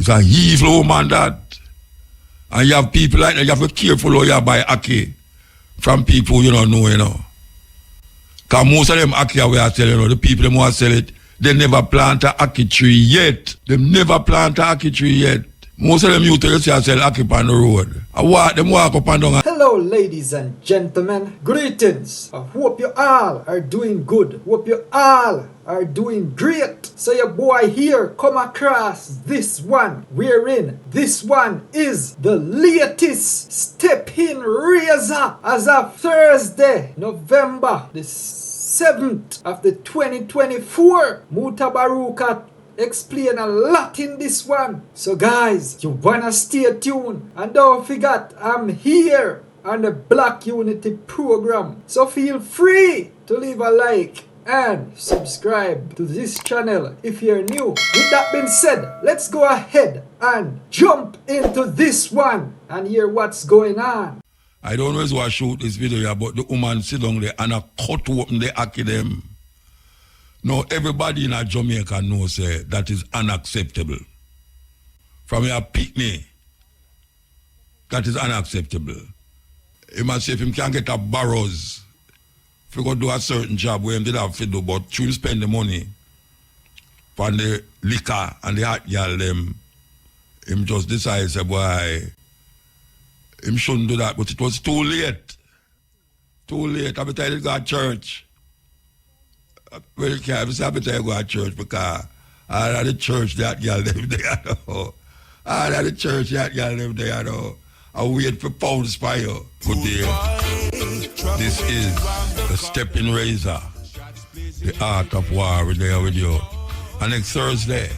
It's a evil woman that. And you have people like that, you have to be careful how you buy ackee from people you don't know, you know. Because most of them ackee we are selling, you know, the people who want to sell it, they never plant a ackee tree yet. They never plant a ackee tree yet. Most of them youth you see sell ackee on the road. I walk up and down. Hello ladies and gentlemen, greetings. I hope you all are doing good. Hope you all are doing great. So your boy here come across this one, wherein this one is the latest step-in razor as of Thursday, November the 7th of the 2024. Mutabaruka explain a lot in this one. So guys, you wanna stay tuned and don't forget I'm here on the Black Unity program. So feel free to leave a like and subscribe to this channel if you're new. With that being said, let's go ahead and jump into this one and hear what's going on. I don't know why I shoot this video here, but the woman sit down there and I cut open the ackee them. Now everybody in Jamaica knows that is unacceptable. From your picnic, that is unacceptable. He must say if him can't get a barrows, if he go do a certain job where he did have to do, but to spend the money for the liquor and the hot girl them, him just decide say boy, him shouldn't do that, but it was too late. Too late. Every time he go to church. Well, you can't every time you go to church because all of the church that girl them there know. All of the church that girl them there know. I wait for pounds for you. Good day. This is the Stepping Razor, the art of war. We're there with you. And next Thursday,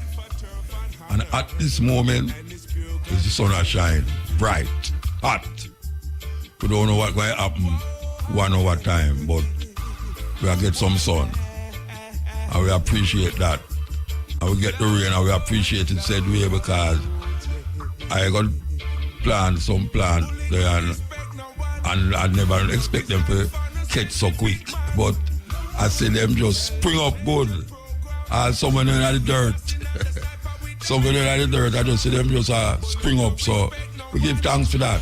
and at this moment, is the sun are shine bright, hot. We don't know what's going to happen 1 hour time, but we'll get some sun. And we appreciate that. And we get the rain and we appreciate it said way because I got some plant there and I never expect them to catch so quick. But I see them just spring up good. And someone in the dirt. Someone in the dirt, I just see them just spring up. So we give thanks for that.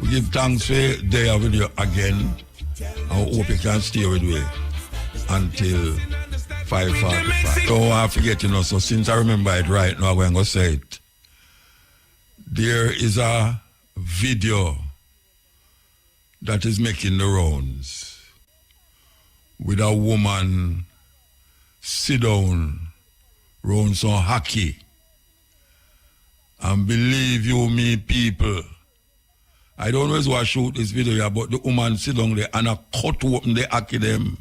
We give thanks for there with you again. I hope you can stay with me until 5:45. Don't want to forget, you know, so since I remember it right now, I'm going to say it. There is a video that is making the rounds with a woman sit down round some hockey. And believe you me, people, I don't know why I shoot this video here, but the woman sit down there and I cut open the ackee them.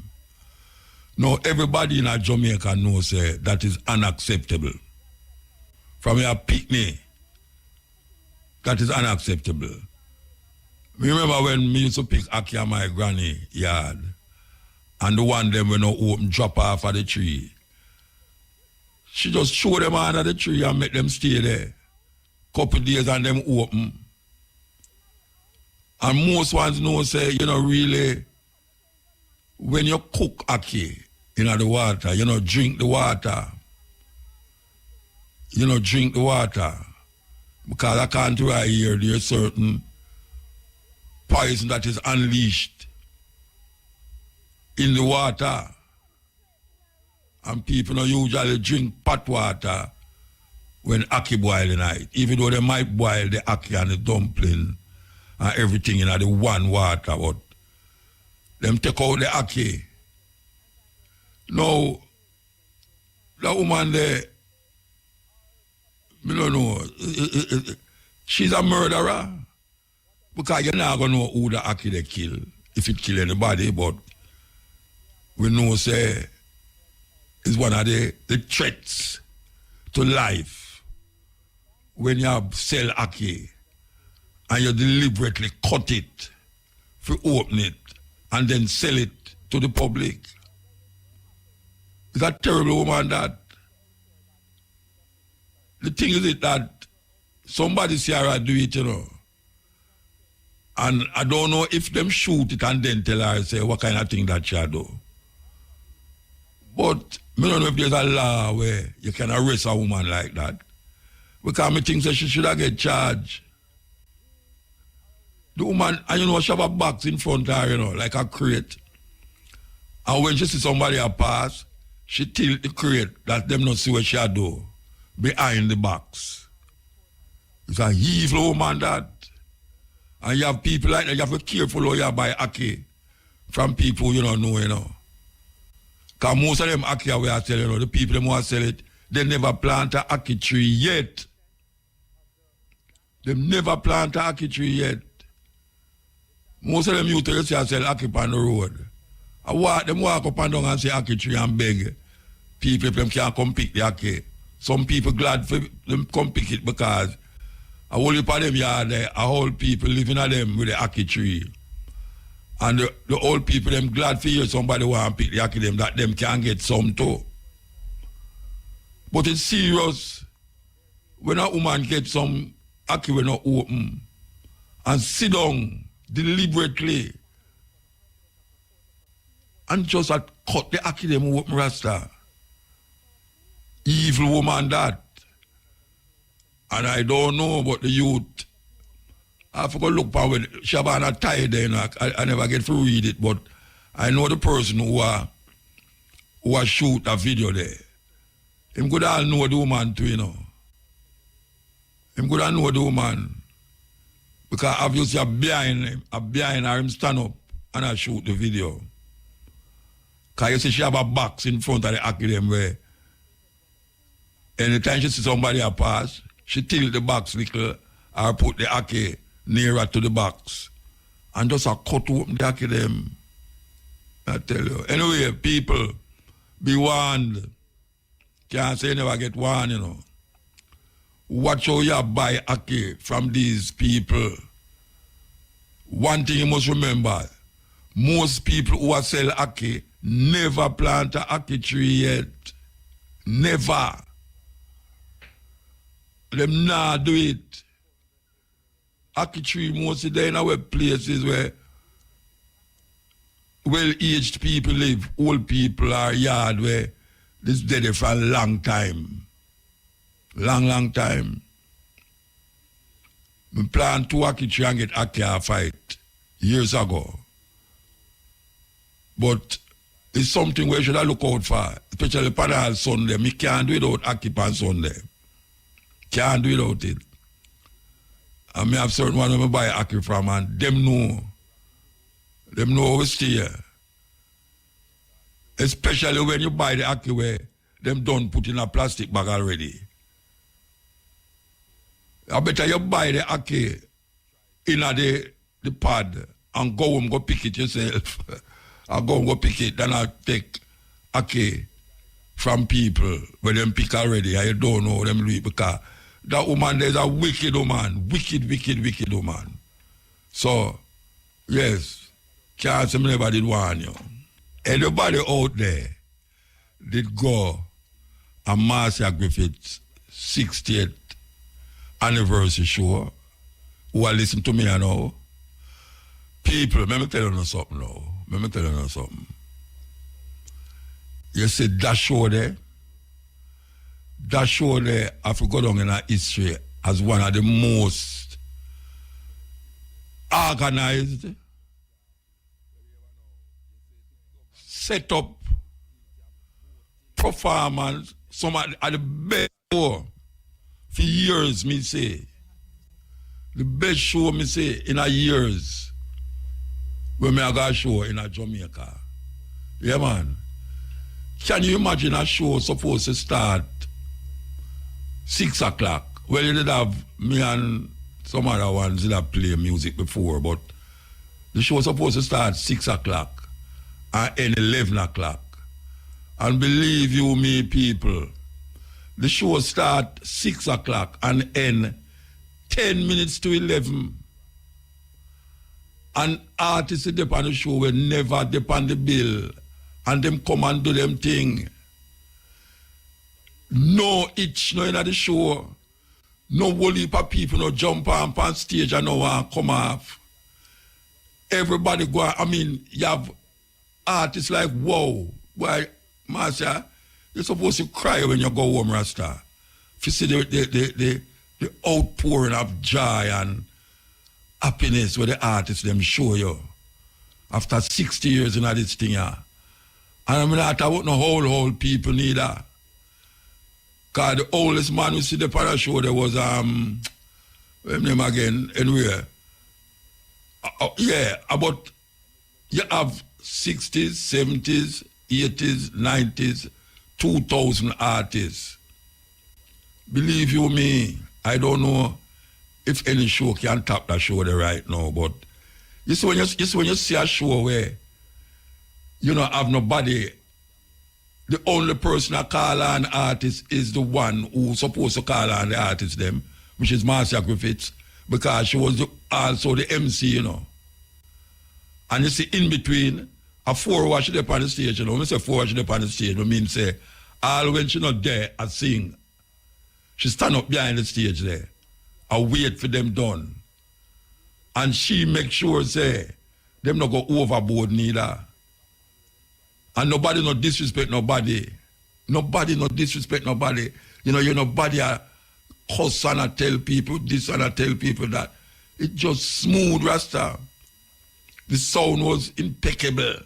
Now everybody in Jamaica knows that is unacceptable. From your picnic, that is unacceptable. Me remember when me used to pick ackee at my granny yard, and the one them when no open drop off of the tree. She just show them under the tree and make them stay there. Couple days and them open. And most ones know say, you know, really, when you cook ackee in the water, you know, drink the water. You know, drink the water. Because I can't right here, there's certain poison that is unleashed in the water. And people don't usually drink pot water when ackee boil in it. Even though they might boil the ackee and the dumpling and everything in the one water, but them take out the ackee. Now, that woman there, I don't know, she's a murderer. Because you're not going to know who the ackee they kill, if it kill anybody, but we know, say, it's one of the threats to life when you sell ackee and you deliberately cut it, for open it, and then sell it to the public. It's a terrible woman that. The thing is it that somebody see her do it, you know. And I don't know if them shoot it and then tell her, say, what kind of thing that she do. But I don't know if there's a law where you can arrest a woman like that. Because I think that she should have get charged. The woman, and you know, she have a box in front of her, you know, like a crate. And when she see somebody a pass, she tilt the crate that them not see what she do behind the box. It's a evil woman that. And you have people like that, you have to be careful how you buy Aki from people you don't know, you know. Because most of them Aki we are selling, you know, the people them who are sell it, they never plant a Aki tree yet. They never plant a Aki tree yet. Most of them youth you see sell Aki on the road. Them walk up and down and say Aki tree and beg people if them can't come pick the Aki. Some people glad for them come pick it because a whole heap of them yard there, a whole people living at them with the Aki tree. And the old people them glad for you somebody want to pick the Aki them that them can get some too. But it's serious when a woman gets some Aki when not open and sit down deliberately and just cut the Aki them open rasta. Evil woman that. And I don't know about the youth. I forgot to look for when Shabana tied there, you know, I never get to read it, but I know the person who shoot a video there. Him could all know the woman too, you know. Him could all know the woman. Because obviously I'm behind her, him stand up and I shoot the video. Because you see she have a box in front of the academy where anytime she see somebody a pass, she tilt the box little or put the Aki nearer to the box. And just a cut open the Aki them. I tell you. Anyway, people, be warned. Can't say you never get warned, you know. Watch how you buy Aki from these people. One thing you must remember, most people who are sell Aki never plant a Aki tree yet. Never. Them not do it. Aki tree mostly there in our places where well-aged people live, old people are yard where this dead for a long time. Long time. We plant 2 Aki tree and get Aki a fight years ago. But it's something we should look out for, especially on Sunday. Me can't do it without Aki on Sunday. Can't do without it. And me have certain one I buy Aki from and them know how we stay here. Especially when you buy the Aki where them done put in a plastic bag already. I better you buy the Aki in the pod and go home go pick it yourself. I go pick it, then I take Aki from people where them pick already. I don't know them do it because that woman there's a wicked woman. Wicked woman. So, yes, can't say me never did warn you. Anybody out there did go a Marcia Griffith's 60th anniversary show who are listening to me now? People, let me tell you something now. You see that show there? That show there, I forgot on in our history as one of the most organized, set up performance, some at the best show for years, me say. The best show, me say, in a years when me got a show in a Jamaica. Yeah, man. Can you imagine a show supposed to start 6 o'clock? Well, you did have me and some other ones that play music before, but the show was supposed to start 6 o'clock and end 11 o'clock. And believe you me, people, the show start 6 o'clock and end 10 minutes to 11. And artists dep on the show will never dep on the bill. And them come and do them thing. No itch, no in the show. No whole heap of people no jump on stage and no one come off. Everybody go, I mean, you have artists like, whoa, why, Marcia, you're supposed to cry when you go home, Rasta. If you see the the outpouring of joy and happiness where the artists them show you after 60 years in this thing. And I'm not about no whole people neither. Because the oldest man we see the para show there was what's name again anyway. Yeah, about you have 60s, 70s, 80s, 90s, 2,000 artists. Believe you me, I don't know if any show can top that show there right now, but you see when you see a show where you don't have nobody, the only person that call an artist is the one who's supposed to call on the artist them, which is Marcia Griffiths, because she was also the MC, you know. And you see in between, a 4 watch up on the stage, you know. When I say 4 watch up on the stage, I mean say, all when she not there, I sing. She stand up behind the stage there. I wait for them done. And she make sure, say, them not go overboard neither. And nobody not disrespect nobody. Nobody not disrespect nobody. You know, nobody cuss and I tell people this and I tell people that. It just smooth, Rasta. The sound was impeccable.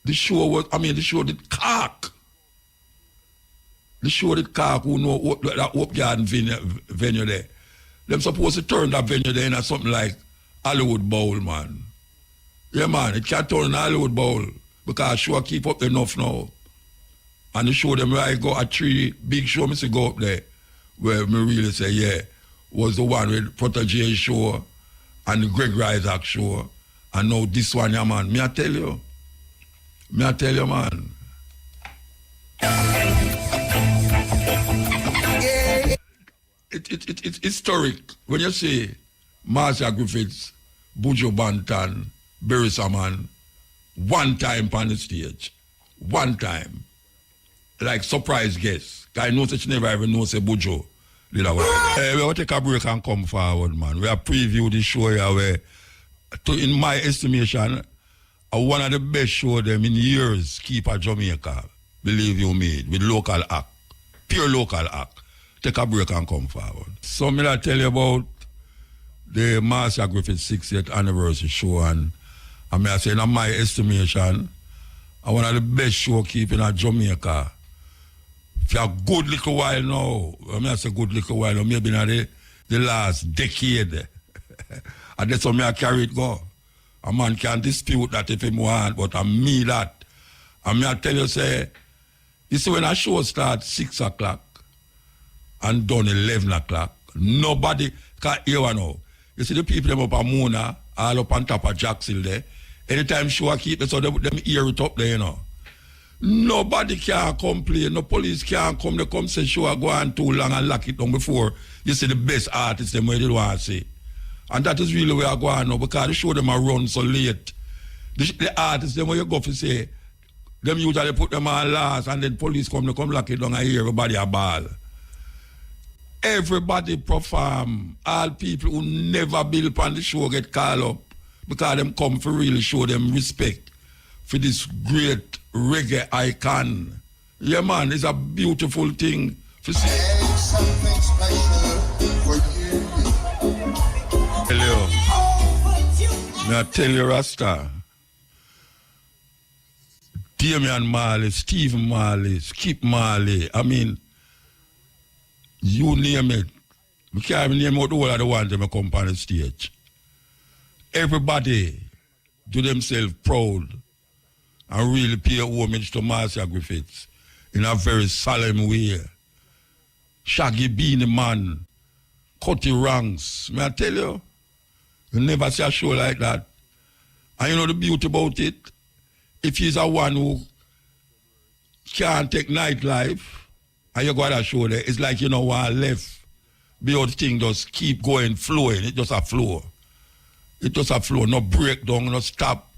The show did cock. The show did cock who know that Hope Garden venue there. Them supposed to turn that venue there into something like Hollywood Bowl, man. Yeah, man, it can't turn in Hollywood Bowl because show keep up enough now. And the show them where I go a 3 big show, me say go up there, where me really say, yeah, was the one with Protege show and the Greg Isaac show. And now this one, yeah, man. Me I tell you, man. It's historic. When you say Marcia Griffiths, Buju Banton, Barry Saman, one time on the stage. One time. Like surprise guest. I know that she never even know say Buju. We will take a break and come forward, man. We have previewed this show here where, in my estimation, one of the best show them in years keep at Jamaica. Believe you me, with local act. Pure local act. Take a break and come forward. So me I tell you about the Marcia Griffiths 60th anniversary show, and I may say in my estimation, one of the best show keeping at Jamaica. For a good little while now, I mean I say good little while now, maybe in the last decade. And that's how me I carry it go. A man can't dispute that if he want, but I mean that. And me I tell you say, you see when a show starts 6 o'clock and done 11 o'clock, nobody can hear one now. You see the people them up at Mona, all up on top of Jackson there. Anytime show keep it, so them hear it up there, you know. Nobody can complain, no police can come, they come say show go on too long and lock it down before you see the best artists them where they want to see. And that is really where I go on now, because the show them are run so late. The artists them where you go for say, them usually put them on last and then police come, they come lock it down and hear everybody a ball. Everybody perform. All people who never build on the show get called up because them come for really show them respect for this great reggae icon. Yeah, man, it's a beautiful thing to see. There's something special for you. Hello. May I tell you, Rasta? Damian Marley, Stephen Marley, Skip Marley, I mean, you name it. We can't even name out all of the ones that come on the stage. Everybody do themselves proud and really pay homage to Marcia Griffiths in a very solemn way. Shaggy Beanie Man, Cutty Ranks. May I tell you, you never see a show like that. And you know the beauty about it? If he's a one who can't take nightlife, and you got a show there, it's like you know one left. The other thing just keep going, flowing. It just a flow. It just a flow, no breakdown, no stop.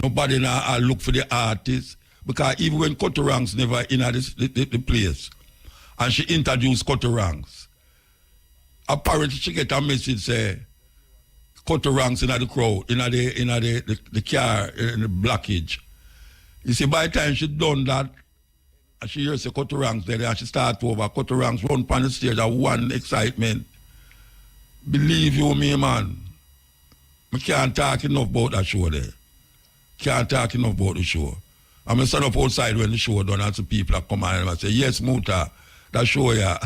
Nobody now look for the artist. Because even when Cutty Ranks never in the place, and she introduced Cutty Ranks, apparently she get a message say, Cutty Ranks in the crowd, in the car, in the blockage. You see, by the time she done that, And she hears the cut the ranks there, and she start over, cut the ranks, run on the stage, at one excitement. Believe you me, man. I can't talk enough about that show there. Can't talk enough about the show. I'm going to stand up outside when the show done, and some people are come and I say, yes, Muta, that show, yeah.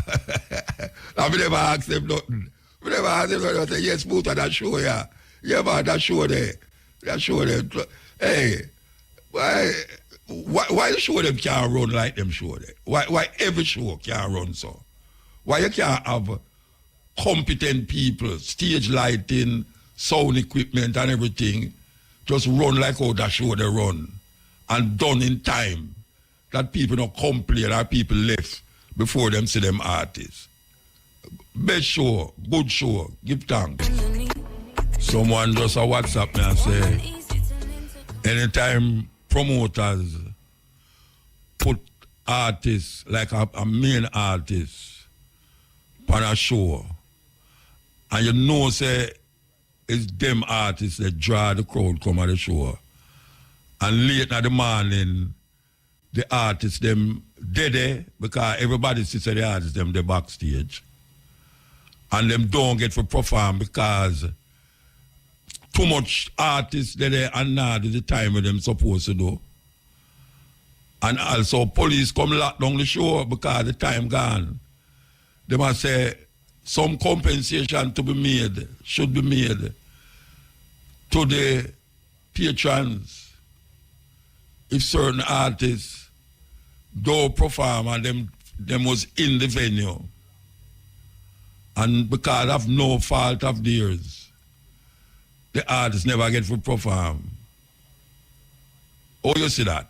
I never ask them nothing. I never ask them nothing. I say, yes, Muta, that show, yeah. Yeah, man, that show there. That show there. Hey, why the show them can't run like them show there? Why every show can't run so? Why you can't have competent people, stage lighting, sound equipment and everything, just run like how that show they run and done in time, that people don't complain or people left before them see them artists. Best show, good show, give thanks. Someone just a WhatsApp me and say, anytime promoters put artists, like a main artist, on a show, and you know say it's them artists that draw the crowd come at the show. And late in the morning, the artists them dead because everybody sits at the artists them they backstage. And them don't get to perform because too much artists there and not the time when them supposed to do. And also police come lock down the show because the time gone. They must say some compensation to be made, should be made to the patrons if certain artists don't perform and them was in the venue. And because of no fault of theirs, the artists never get to perform. Oh, you see that?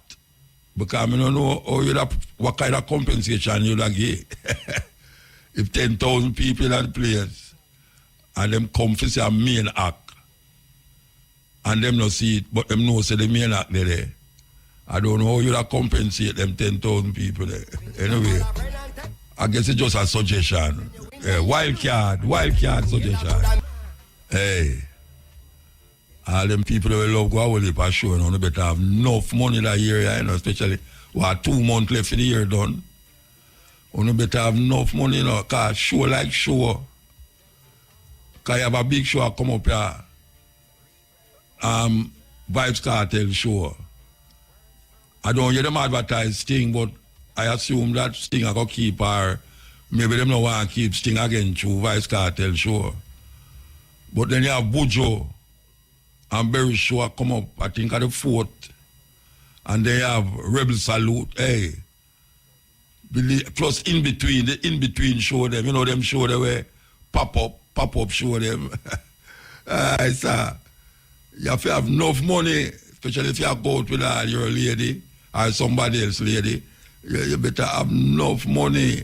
Because I don't know what kind of compensation you'd give. If 10,000 people in the place and them come to see a main act and them not see it, but them know say the main act there. I don't know how you'd compensate them 10,000 people there. Anyway, I guess it's just a suggestion. Wild card suggestion. Hey, all them people that love go away for sure, you know, they better have enough money that year, you know, especially what 2 months left in the year done. You better have enough money, you know, because show like show. Because you have a big show come up here. Vibes Cartel show. I don't hear them advertise Sting, but I assume that Sting are going to keep her. Maybe them don't want to keep Sting again through Vibes Cartel show. But then you have Bujo and Berry show come up, I think at the 4th. And they have Rebel Salute, hey. Plus in between show them, you know them show them where pop up show them. You have to have enough money, especially if you go out with your lady or somebody else lady. You better have enough money.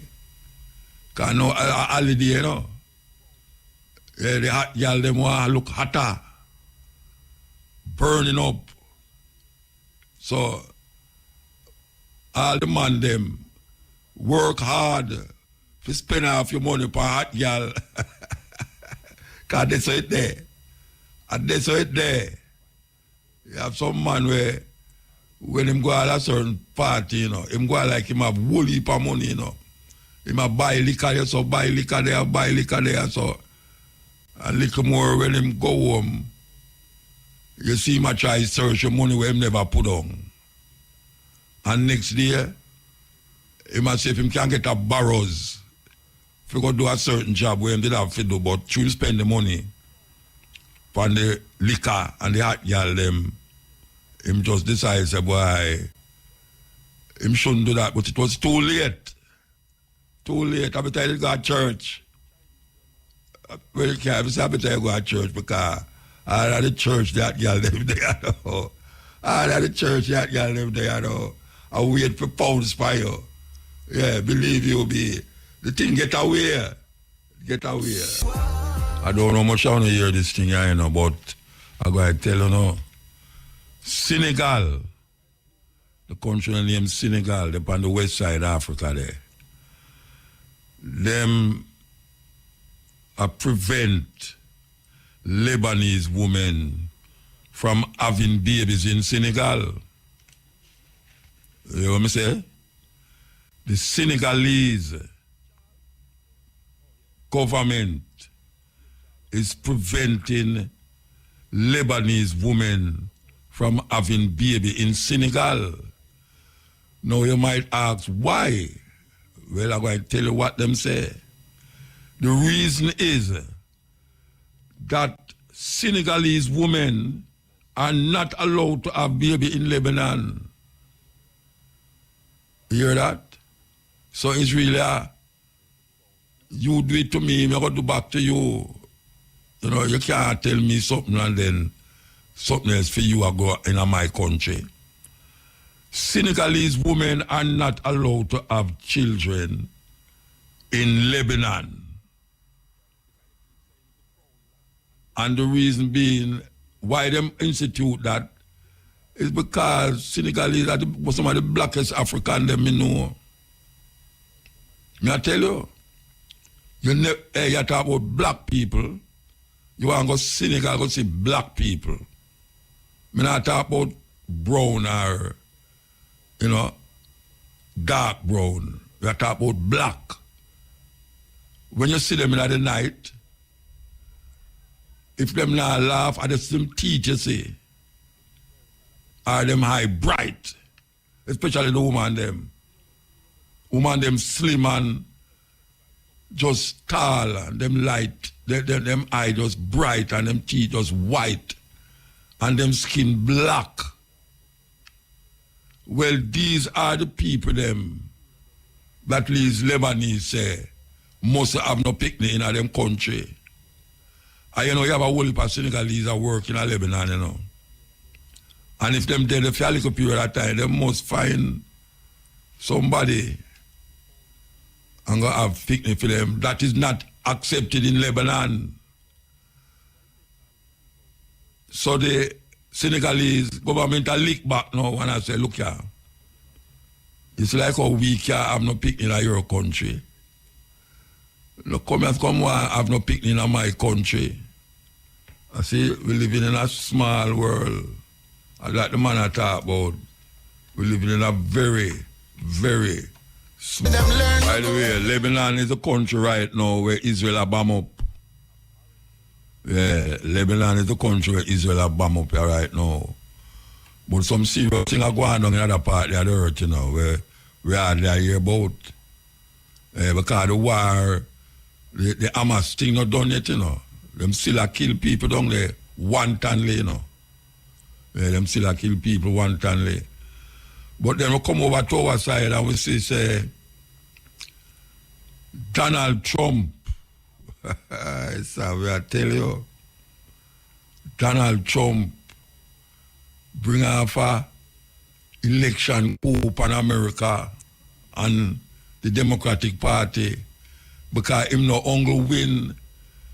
Because no holiday, you know. Yeah, the hot girl them want to look hotter. Burning up. So all the man them work hard to spend half your money for hot girl. Because that's it there. And that's it there. You have some man where when him go at a certain party, you know, him go like him have whole heap of money, you know. Him have buy liquor there, so buy liquor there, so a little more when him go home. You see him try to search your money where him never put on. And next day, he must say if him can get a barrows, if he go do a certain job where him did have to do, but should spend the money on the liquor and the hot girl them, him just decide, say, boy, him shouldn't do that, but it was too late. Too late. Every time you go to church, well, you can't say every time you go to church because all of the church that girl them there, all of the church that girl them there, I wait for pounds for you. Yeah, believe you me. The thing get away. Get away. I don't know much how to hear this thing, you know, but I'm going to tell you now. Senegal, the country named Senegal, they're on the west side of Africa there. Them prevent Lebanese women from having babies in Senegal. You know what I say? the Senegalese government is preventing Lebanese women from having baby in Senegal. Now you might ask why. Well, I'm going to tell you what them say. The reason is that Senegalese women are not allowed to have baby in Lebanon. You hear that? So it's really you do it to me, I'm going to do back to you. You know, you can't tell me something and then something else for you I go in my country. Senegalese women are not allowed to have children in Lebanon. And the reason being why them institute that is because Senegalese are some of the blackest African them you know. May I tell you? You talk about black people, you want to go Senegal, go see black people. I not talk about brown or, you know, dark brown. We talk about black. When you see them in the night, if them not laugh, are the same teeth you see. Are them high bright. Especially the woman them. Woman them slim and just tall and them light. Them eye just bright and them teeth just white. And them skin black. Well, these are the people them that these Lebanese say must have no picnic in them country. And you know, you have a whole heap of Senegalese that work in Lebanon, you know. And if them dead for a little period of time, they must find somebody and go have picnic for them. That is not accepted in Lebanon. So the Senegalese government are lick back now when I say, look here, it's like how we can't have no picnic in your country. Look, come have no picnic in my country. I see we living in a small world. Like the man I talk about, we living in a very, very small. By the way, Lebanon is a country right now where Israel are bomb up. Yeah, Lebanon is the country where Israel are bomb up here right now. But some serious thing are going on in other part of the earth, you know, where we hardly hear about. Because the war, the Hamas thing not done yet, you know. Them still a kill people down there wantonly, you know. Yeah, them still a kill people wantonly. But then we come over to our side and we see, say, Donald Trump. So I tell you, Donald Trump bring off a election coup in America and the Democratic Party because him no only win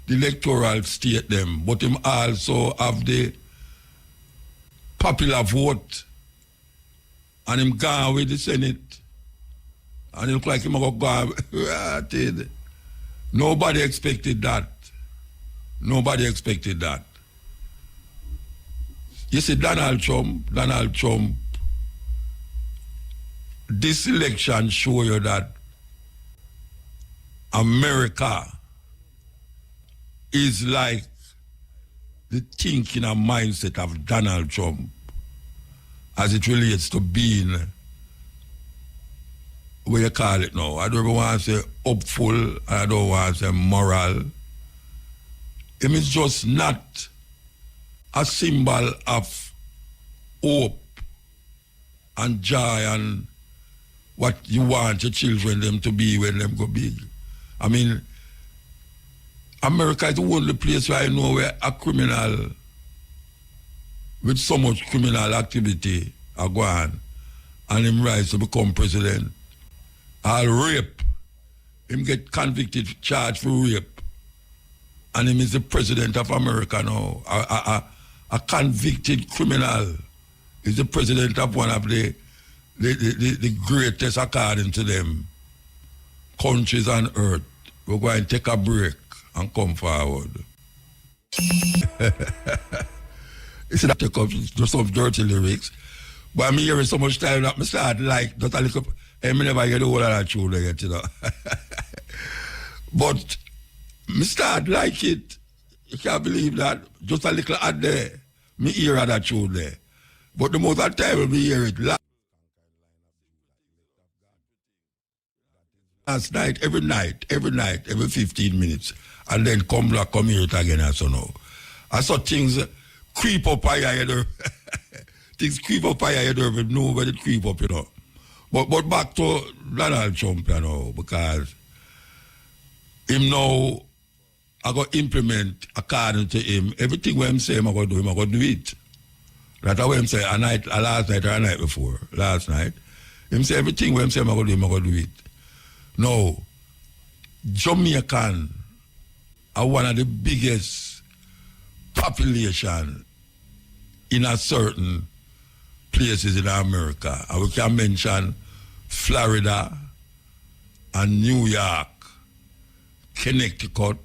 the electoral state them, but him also have the popular vote and him gone with the Senate and it look like him go nobody expected that. Nobody expected that. You see, Donald Trump, this election show you that America is like the thinking and mindset of Donald Trump as it relates to being, what you call it now, I don't even want to say hopeful, I don't want to say moral. It is just not a symbol of hope and joy and what you want your children them to be when them go big. I mean, America is the only place where I know where a criminal with so much criminal activity are going and him rise to become president. All rape, him get convicted, charged for rape, and him is the president of America now. A convicted criminal is the president of one of the greatest, according to them, countries on earth. We're going to take a break and come forward. It's not take up just some dirty lyrics, but I'm hearing so much time that I start like just a little I never get the whole of that children yet, you know. But me start like it. You can't believe that. Just a little ad there. Me hear that tune there. But the most of the time we hear it last night, every 15 minutes. And then come hear it again and so now. I saw things creep up higher, you know. Things creep up higher, you don't even know where they creep up, you know. But back to Donald Trump, you know, because him now, I got to implement according to him. Everything what him say I'm going to do it. That's what him say last night or a night before, last night. Him say everything what him say I'm going to do it. Now, Jamaican are one of the biggest population in a certain places in America. And we can mention Florida and New York, Connecticut,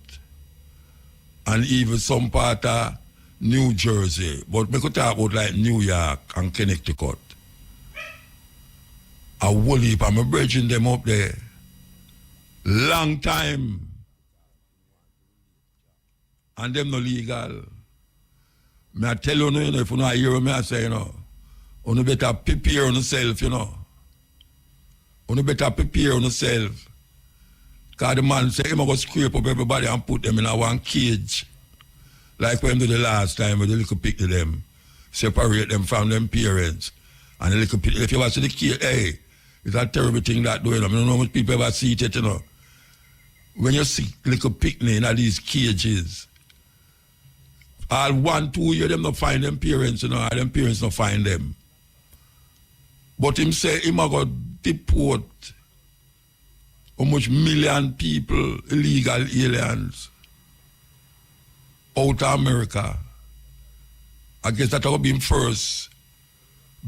and even some part of New Jersey. But we could talk about like New York and Connecticut. A whole heap, I'm bridging them up there. Long time. And them no legal. Me I tell you, you know, if you not hear me, I say, you know, you better prepare on yourself, you know. You better prepare on yourself. Because the man say, I'm going to scrape up everybody and put them in a one cage. Like when did the last time with the little pick to them. Separate them from them parents. And the little pick, if you ever see the cage, hey, it's a terrible thing that doing. I don't know how much people ever see it, you know. When you see little picnic in these cages, all 1, 2 years, them not find them parents, you know, and them parents not find them. But him say, him a go deport how much million people, illegal aliens, out of America. I guess that will be him first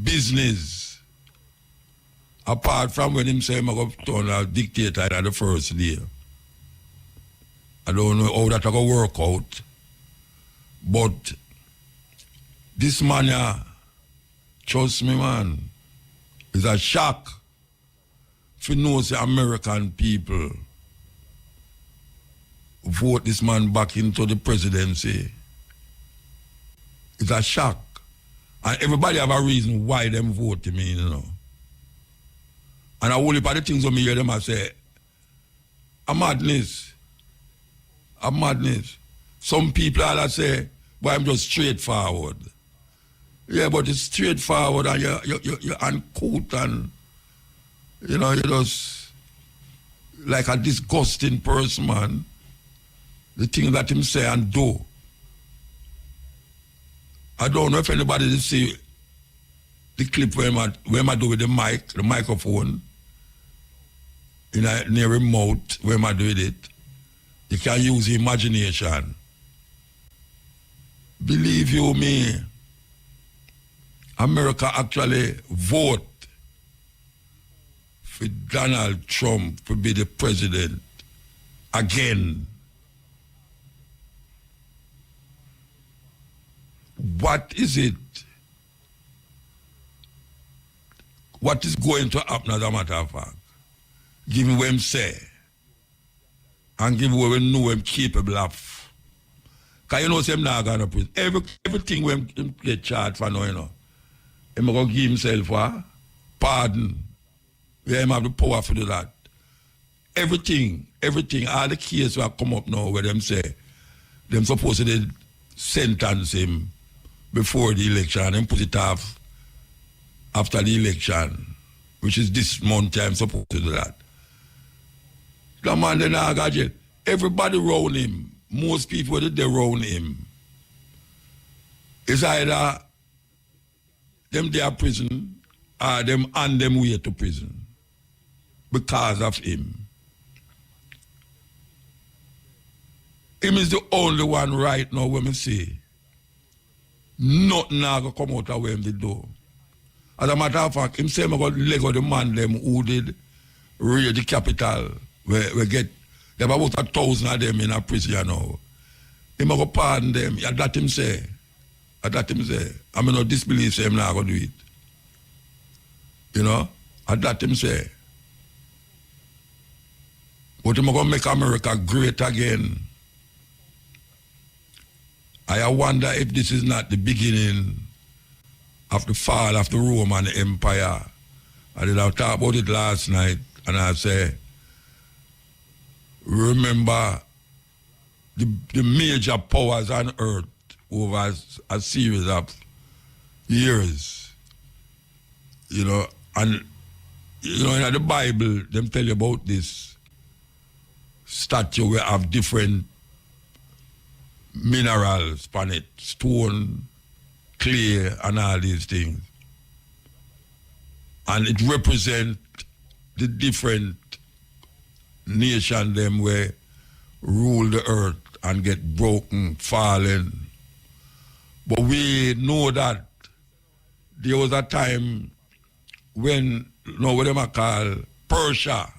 business. Apart from when him say him a go turn a dictator at the first day. I don't know how that will work out. But this man, trust me, man, is a shock for know the American people vote this man back into the presidency. It's a shock. And everybody have a reason why them vote him, you know. And I only part the things when me hear them, I say, a madness. A madness. Some people all say, but I'm just straightforward. Yeah, but it's straightforward and you're uncouth and, you know, you're just like a disgusting person, man. The things that him say and do. I don't know if anybody did see the clip where I do with the microphone, near his mouth, where I do with it. You can use imagination. Believe you me, America actually vote for Donald Trump to be the president again. What is it? What is going to happen as a matter of fact? Give me what him say. And give what we know him capable of. Because you know, him not going to prison. Everything when him get charged for now, you know. Him going to give himself a pardon. Yeah, him have the power to do that. Everything, all the cases that come up now where them say, them supposed to sentence him before the election and put it off after the election, which is this month time supposed to do that. The man then I got jail. Everybody around him, most people that they around him, it's either them they are prison or them on them way to prison because of him. Him is the only one right now when we see nothing now going to come out of where him did do. As a matter of fact, him say I'm going to leg of the man them who did raid the capital. We get, there are about 1,000 of them in a prison now. Him going to pardon them. Yeah, that him say. That him say. I mean, no disbelief say him not going to do it. You know? That him say. But I'm going to make America great again. I wonder if this is not the beginning of the fall of the Roman Empire. I did talk about it last night, and I say, remember the major powers on earth over a series of years, you know, and you know, in the Bible, them tell you about this statue where have different minerals on it, stone, clay, and all these things. And it represents the different nations them where rule the earth and get broken, fallen. But we know that there was a time when, you know what them are called, Persia.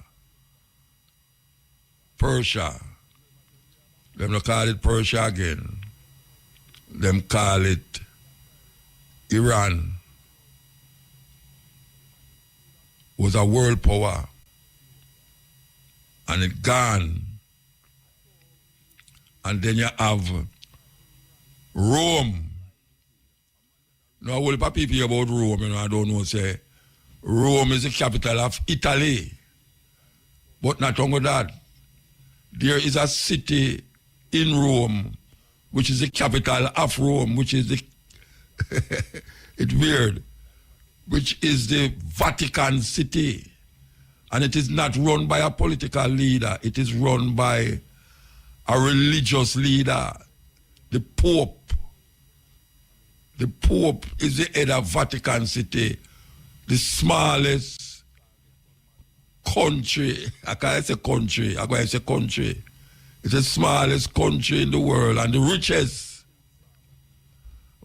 Them don't call it Persia again. Them call it Iran. Was a world power. And it gone. And then you have Rome. Now, a whole lot of people hear about Rome, you know, I don't know, say, Rome is the capital of Italy. But not only that, there is a city in Rome, which is the capital of Rome, which is the, it's weird, which is the Vatican City. And it is not run by a political leader, it is run by a religious leader, the Pope. The Pope is the head of Vatican City, the smallest country. I can't say country, I'm going to say country. It's the smallest country in the world and the richest.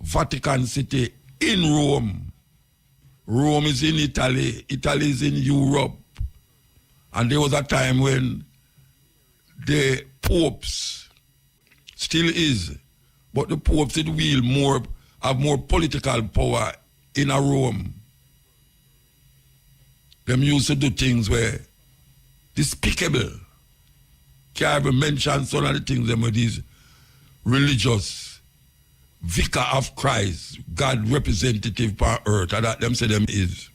Vatican City in Rome. Rome is in Italy. Italy is in Europe. And there was a time when the popes still is, but the popes did wield have more political power in a Rome. Them used to do things where despicable. Can't even mention some of the things them with these religious vicar of Christ, God representative on earth, and that them say them is.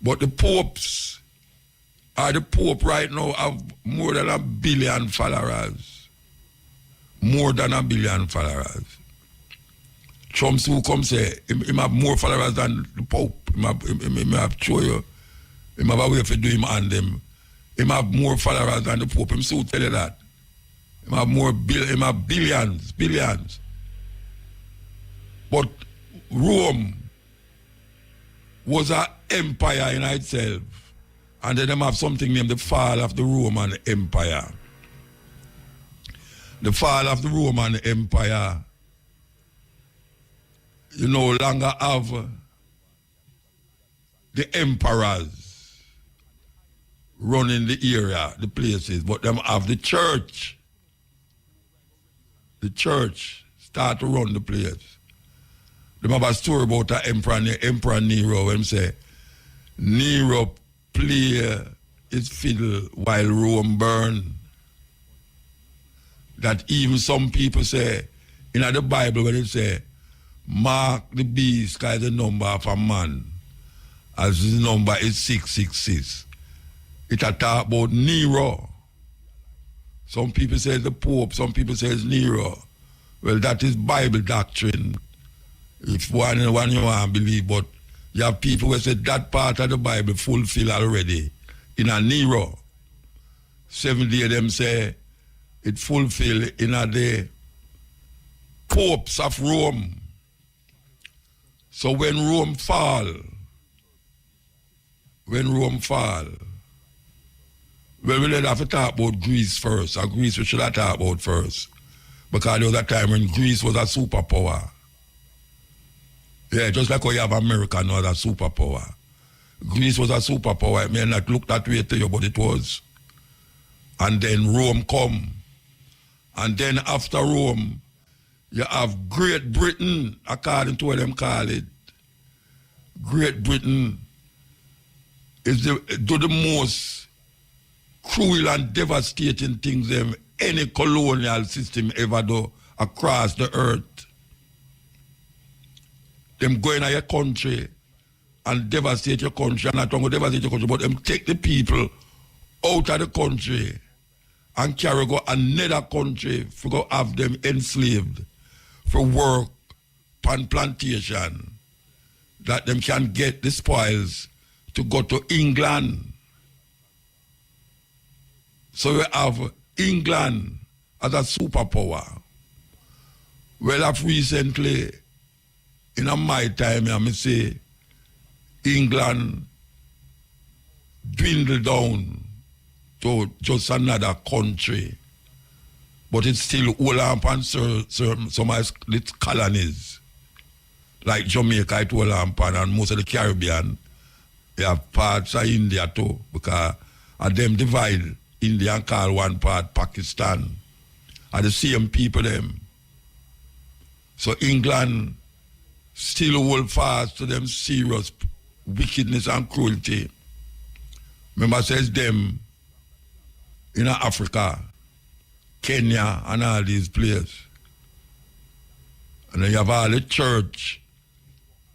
But the popes the Pope right now have more than 1 billion followers. More than 1 billion followers. Trump who come say, him have more followers than the Pope. Him have show you. Him have a way for do him and them. Him have more followers than the Pope. Him still tell you that. Him have him have billions. But Rome was an empire in itself. And then them have something named the fall of the Roman Empire. The fall of the Roman Empire, you no longer have the emperors running the area, the places, but them have the church. The church start to run the place. Them have a story about the Emperor Nero, when say, Nero play his fiddle while Rome burn. That even some people say, in the Bible when it say, mark the beast as the number of a man, as his number is 666. It a talk about Nero. Some people say the Pope, some people say it's Nero. Well, that is Bible doctrine. If one you want to believe, but you have people who say that part of the Bible fulfilled already in a Nero. 70 of them say it fulfilled in a the popes of Rome. So when Rome fall, well, we don't have to talk about Greece first. Or Greece we should have talked about first. Because there was a time when Greece was a superpower. Yeah, just like how you have America now as a superpower. Greece was a superpower. It may not look that way to you, but it was. And then Rome come. And then after Rome, you have Great Britain, according to what them call it. Great Britain is the most cruel and devastating things them any colonial system ever do across the earth. Them go in your country and devastate your country, and not only devastate your country, but them take the people out of the country and carry go another country for go have them enslaved for work on plantation, that them can get the spoils to go to England. So we have England as a superpower. Well, I've recently, in my time, I may say, England dwindled down to just another country, but it's still all up on some of its colonies, like Jamaica, it all up on, and most of the Caribbean. They have parts of India too, because of them divide India and call one part Pakistan. Are the same people them. So England still hold fast to them serious wickedness and cruelty. Remember, says them in Africa, Kenya, and all these places. And then you have all the church,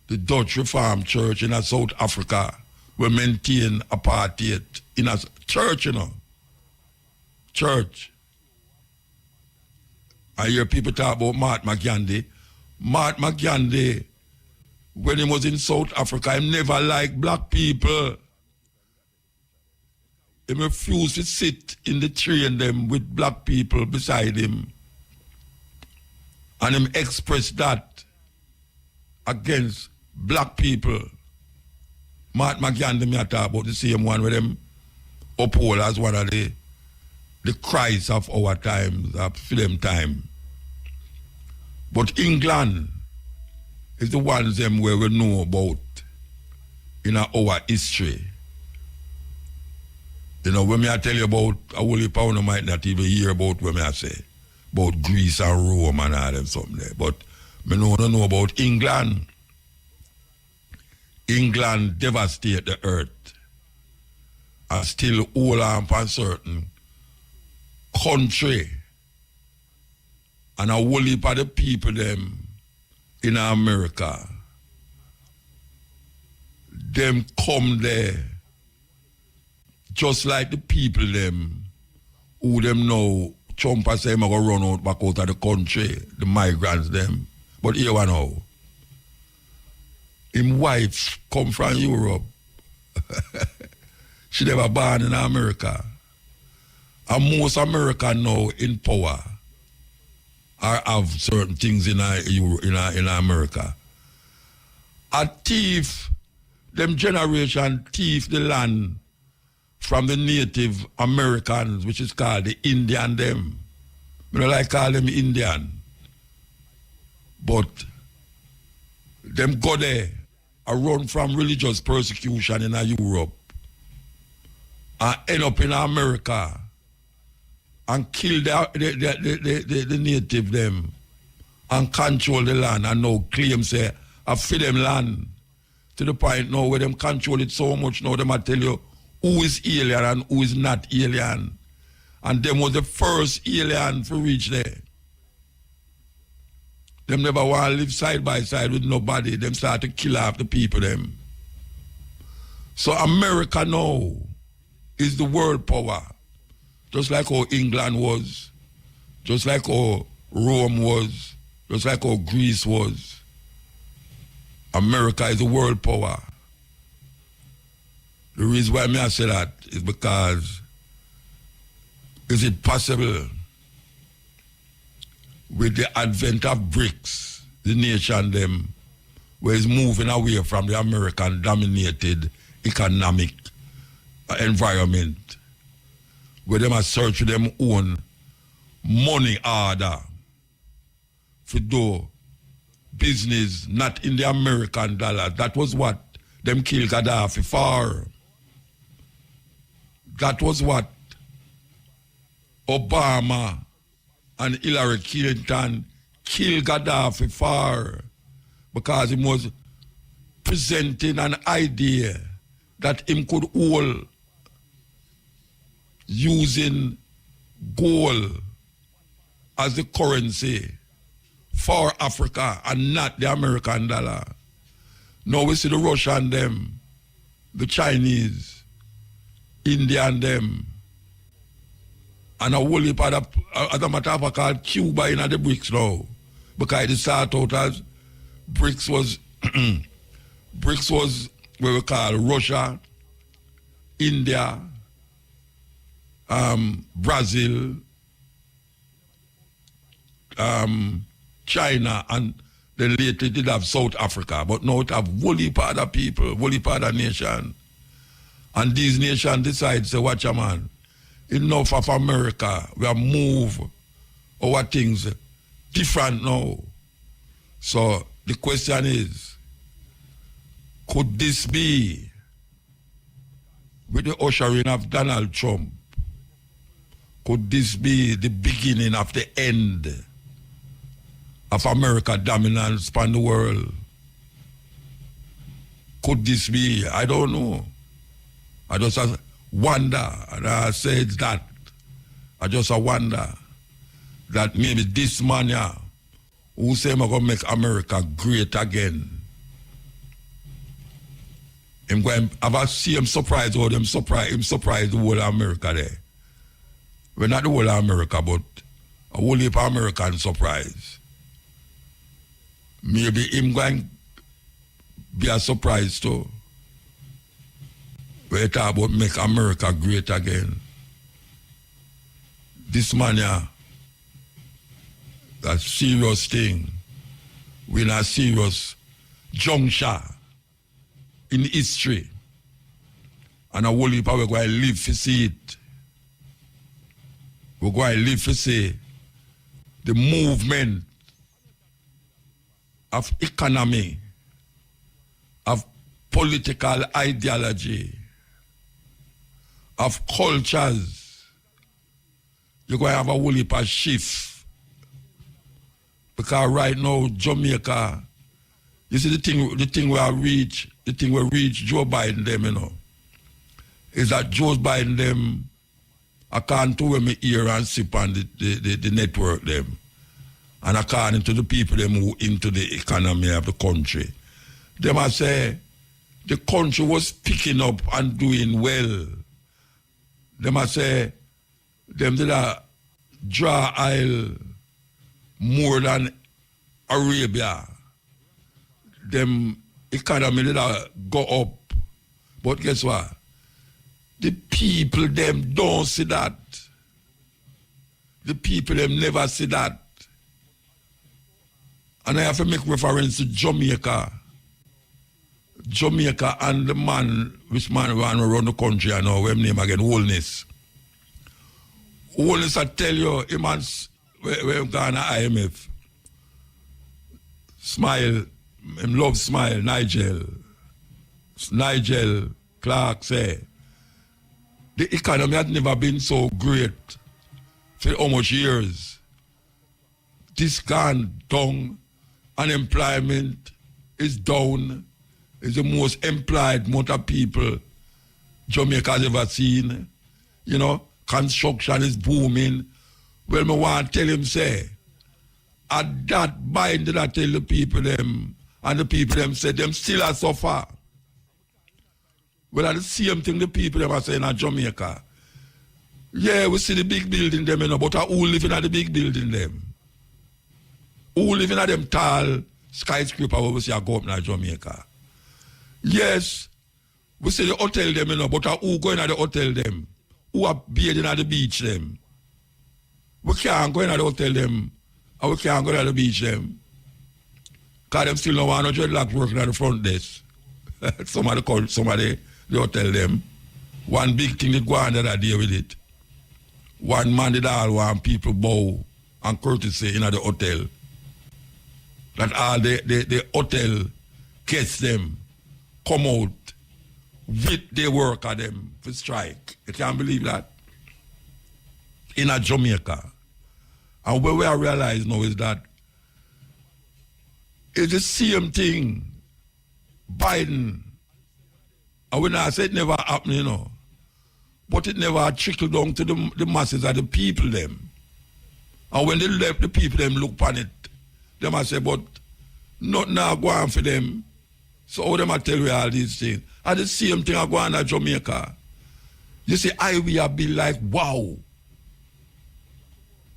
the Dutch Reformed Church in South Africa, will maintain apartheid in a church, you know. Church. I hear people talk about Mahatma Gandhi. Mahatma Gandhi, when he was in South Africa, he never liked black people. He refused to sit in the train them with black people beside him. And him expressed that against black people. Mahatma Gandhi, me talk about the same one with them uphold as one of the Christ of our times, of film time. But England is the ones them where we know about in our history. You know, when I tell you about a whole heap of you might not even hear about when I say about Greece and Rome and all them something there. But I know about England. England devastate the earth and still hold on for certain country, and a whole heap of the people them in America, them come there just like the people them who them know Trump has said going to run out back out of the country, the migrants them. But here we know, his wife come from Europe. She never born in America. And most Americans now in power are have certain things in America. A thief, them generation thief the land from the Native Americans, which is called the Indian them. I don't like call them Indian. But them go there and run from religious persecution in Europe and end up in America and kill the native them and control the land, and now claim say I feed them land to the point now where them control it so much now them I tell you who is alien and who is not alien. And them was the first alien to reach there. Them never want to live side by side with nobody. Them start to kill off the people them. So America now is the world power. Just like how England was, just like how Rome was, just like how Greece was. America is the world power. The reason why I say that is because is it possible with the advent of BRICS, the nation them, where it's moving away from the American-dominated economic environment, where they must search for them own money order for do business not in the American dollar. That was what them killed Gaddafi for. That was what Obama and Hillary Clinton killed Gaddafi for, because he was presenting an idea that him could hold using gold as the currency for Africa and not the American dollar. Now we see the Russian them, the Chinese, Indian them, and a whole heap of as a matter of fact called Cuba in the BRICS now. Because it started out as BRICS was BRICS was what we call Russia, India, Brazil, China, and then later it did have South Africa. But now it have whole heap of other people, whole heap of other nation. And these nations decide, say, watch a man, enough of America, we have moved our things different now. So the question is, could this be, with the ushering of Donald Trump, could this be the beginning of the end of America dominance upon the world? Could this be? I don't know. I just wonder, and I said that. I just wonder that maybe this man here, who say I'm going to make America great again, I'm going to have a same surprise or him surprise the whole of America there. Well, not the whole of America, but a whole heap of American surprise. Maybe him going to be a surprise too. We talk about make America great again. This man here, that's serious thing. We're in a serious juncture in history. And a whole heap we're going to live to see it. We're going to live to see the movement of economy, of political ideology, of cultures. You're going to have a whole heap of shift. Because right now, Jamaica, you see the thing we reach Joe Biden them, you know, is that Joe Biden them, according to when me hear and sip on the network them, and according to the people them who into the economy of the country, they must say the country was picking up and doing well. They must say them did a draw oil more than Arabia. Them economy did go up. But guess what? The people them don't see that. The people them never see that. And I have to make reference to Jamaica. Jamaica and the man, which man ran around the country, I know his name again, Wholeness. Wholeness, I tell you, him and where gone to IMF. Smile, him love Smile, Nigel Clark say, the economy had never been so great for how much years. This gone down, unemployment is down. It's the most employed amount of people Jamaica has ever seen. You know, construction is booming. Well, me want to tell him, say, at that bind that I tell the people them, and the people them say, them still a suffer. Well, at the same thing the people them are saying in Jamaica. Yeah, we see the big building them, you know, but who living at the big building them? Who living at them tall skyscraper where we see a go up in Jamaica? Yes, we see the hotel them, you know, but who going at the hotel them? Who are bathing at the beach them? We can't go in at the hotel them, and we can't go to the beach them. Because them still don't want no dreadlocks working at the front desk. Somebody called somebody, the hotel them. One big thing that go on that day with it. One man did all want people bow and courtesy in at the hotel. That all the hotel gets them come out with their work at them for strike. You can't believe that. In a Jamaica. And what we are realizing now is that it's the same thing. Biden, and when I said it never happened, you know, but it never trickled down to the masses of the people them. And when they left, the people them look upon it. Them I say, but not now go on for them. So how them I tell you all these things? And the same thing I go on at Jamaica. You see, highway be like, wow.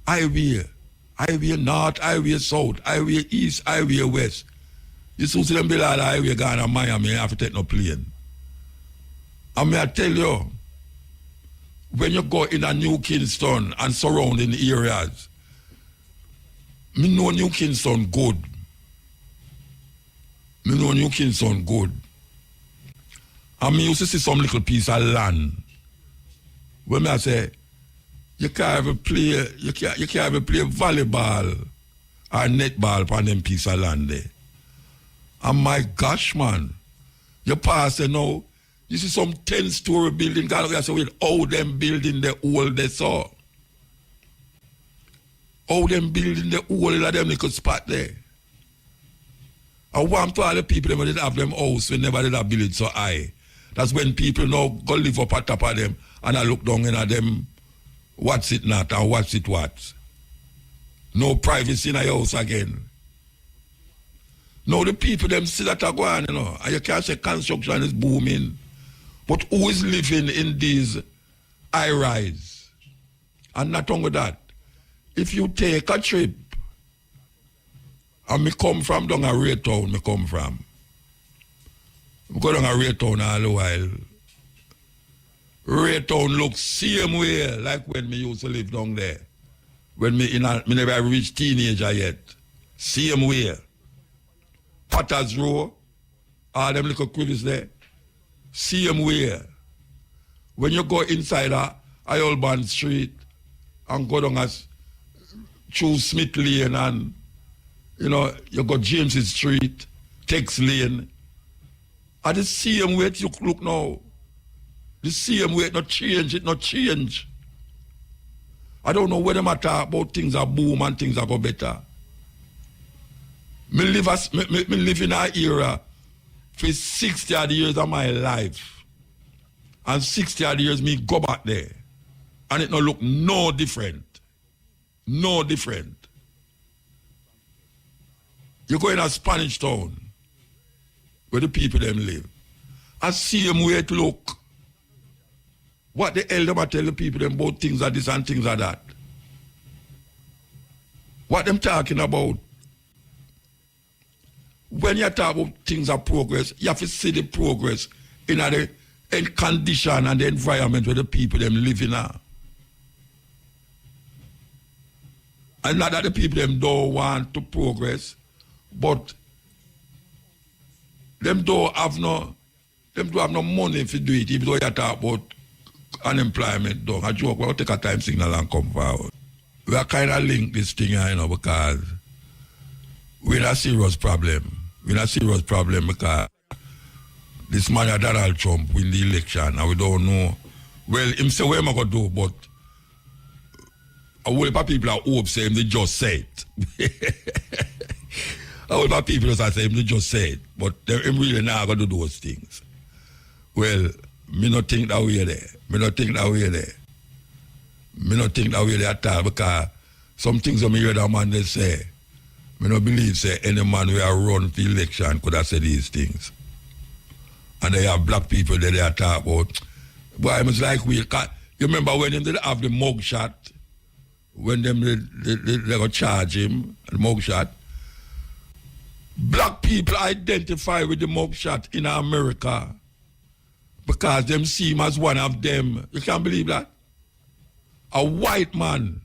Highway north, highway south, highway east, highway west. You see them be like highway going to Miami, you have to take no plane. And may I tell you, when you go in a New Kingston and surrounding areas, me know New Kingston good. Me know New Kingston good. And me used to see some little piece of land. When I say, you can't even play volleyball or netball on them piece of land there. And my gosh, man, you pass there now, you see some 10-story building, God, say, with all them building the old they saw. All them building the old of them little spot there. I want to all the people that did have them house when never did have build so high. That's when people now go live up at top of them and I look down at them, what's it not and what's it what. No privacy in a house again. Now the people them see that are going, you know, and you can't say construction is booming. But who is living in these high-rise? And not only that, if you take a trip, and me come from down a Ray Town, me come from. We go down a Ray Town all the while. Ray Town looks same way like when me used to live down there. When me never reached teenager yet. Same way. Potter's Row, all them little crevices there. Same way. When you go inside a Iolban Street and go down through Smith Lane and you know, you go James's Street, Tex Lane. And the same way you look now. The same way it not change. I don't know whether I talk about things are boom and things are go better. Me live in an era for 60 odd years of my life. And 60 odd years me go back there. And it not look no different. No different. You go in a Spanish town where the people them live. I see them way to look. What the hell them I tell the people them about things like this and things like that? What them talking about? When you talk about things of progress, you have to see the progress in the condition and the environment where the people them live in now. And not that the people them don't want to progress, but them don't have no money if you do it, even though you talk about unemployment. Don't I joke, we'll take a time signal and come forward. We are kind of linked this thing here, you know, because we're in a serious problem. We're in a serious problem because this man Donald Trump win the election and we don't know. Well, him say what am I going to do, but a whole lot of people are hope say him they just say it. A whole lot of people just say him they just say it, but him really not going to do those things. Well, me not think that way there. Me not think that way at all because some things that me hear that man they say, me not believe say any man who have run for election could have said these things. And they have black people that they talk about. Boy, it was like you remember when them did have the mug shot, when them they go charge him, the mug shot. Black people identify with the mug shot in America because them see him as one of them. You can't believe that? A white man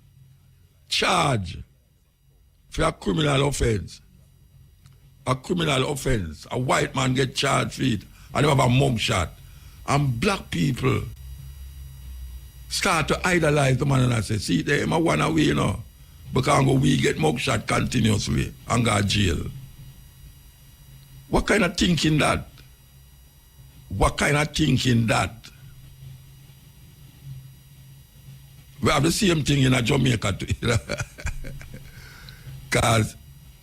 charged for a criminal offense. A criminal offense. A white man get charged for it. And they have a mug shot. And black people start to idolize the man and I say, see, they are one away, you know. Because we get mug shot continuously and go to jail. What kind of thinking that? What kind of thinking that? We have the same thing in Jamaica too. Because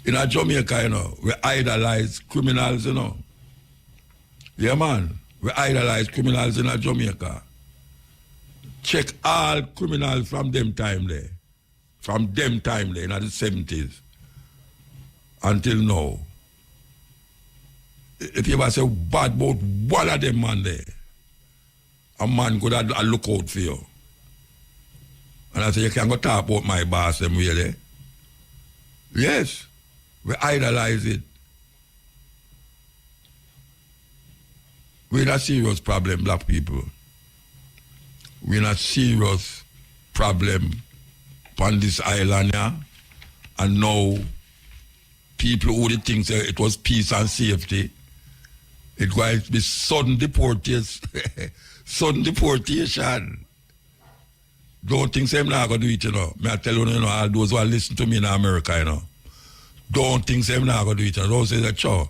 in Jamaica, you know, we idolize criminals, you know. Yeah, man. We idolize criminals in Jamaica. check all criminals from them time there. From them time there in the 70s until now. If you ever say bad about one of them man there, a man could have a look out for you. And I say, you can't go talk about my boss them way there. Yes, we idolize it. We're in a serious problem, black people. We're in a serious problem on this island here. And now, people who think it was peace and safety, it's going to be sudden deportation. Sudden deportation. Don't think I'm not going to do it, you know. I tell you, all those who are listening to me in America, you know. Don't think I'm not going to do it, you know. Don't say that, sure.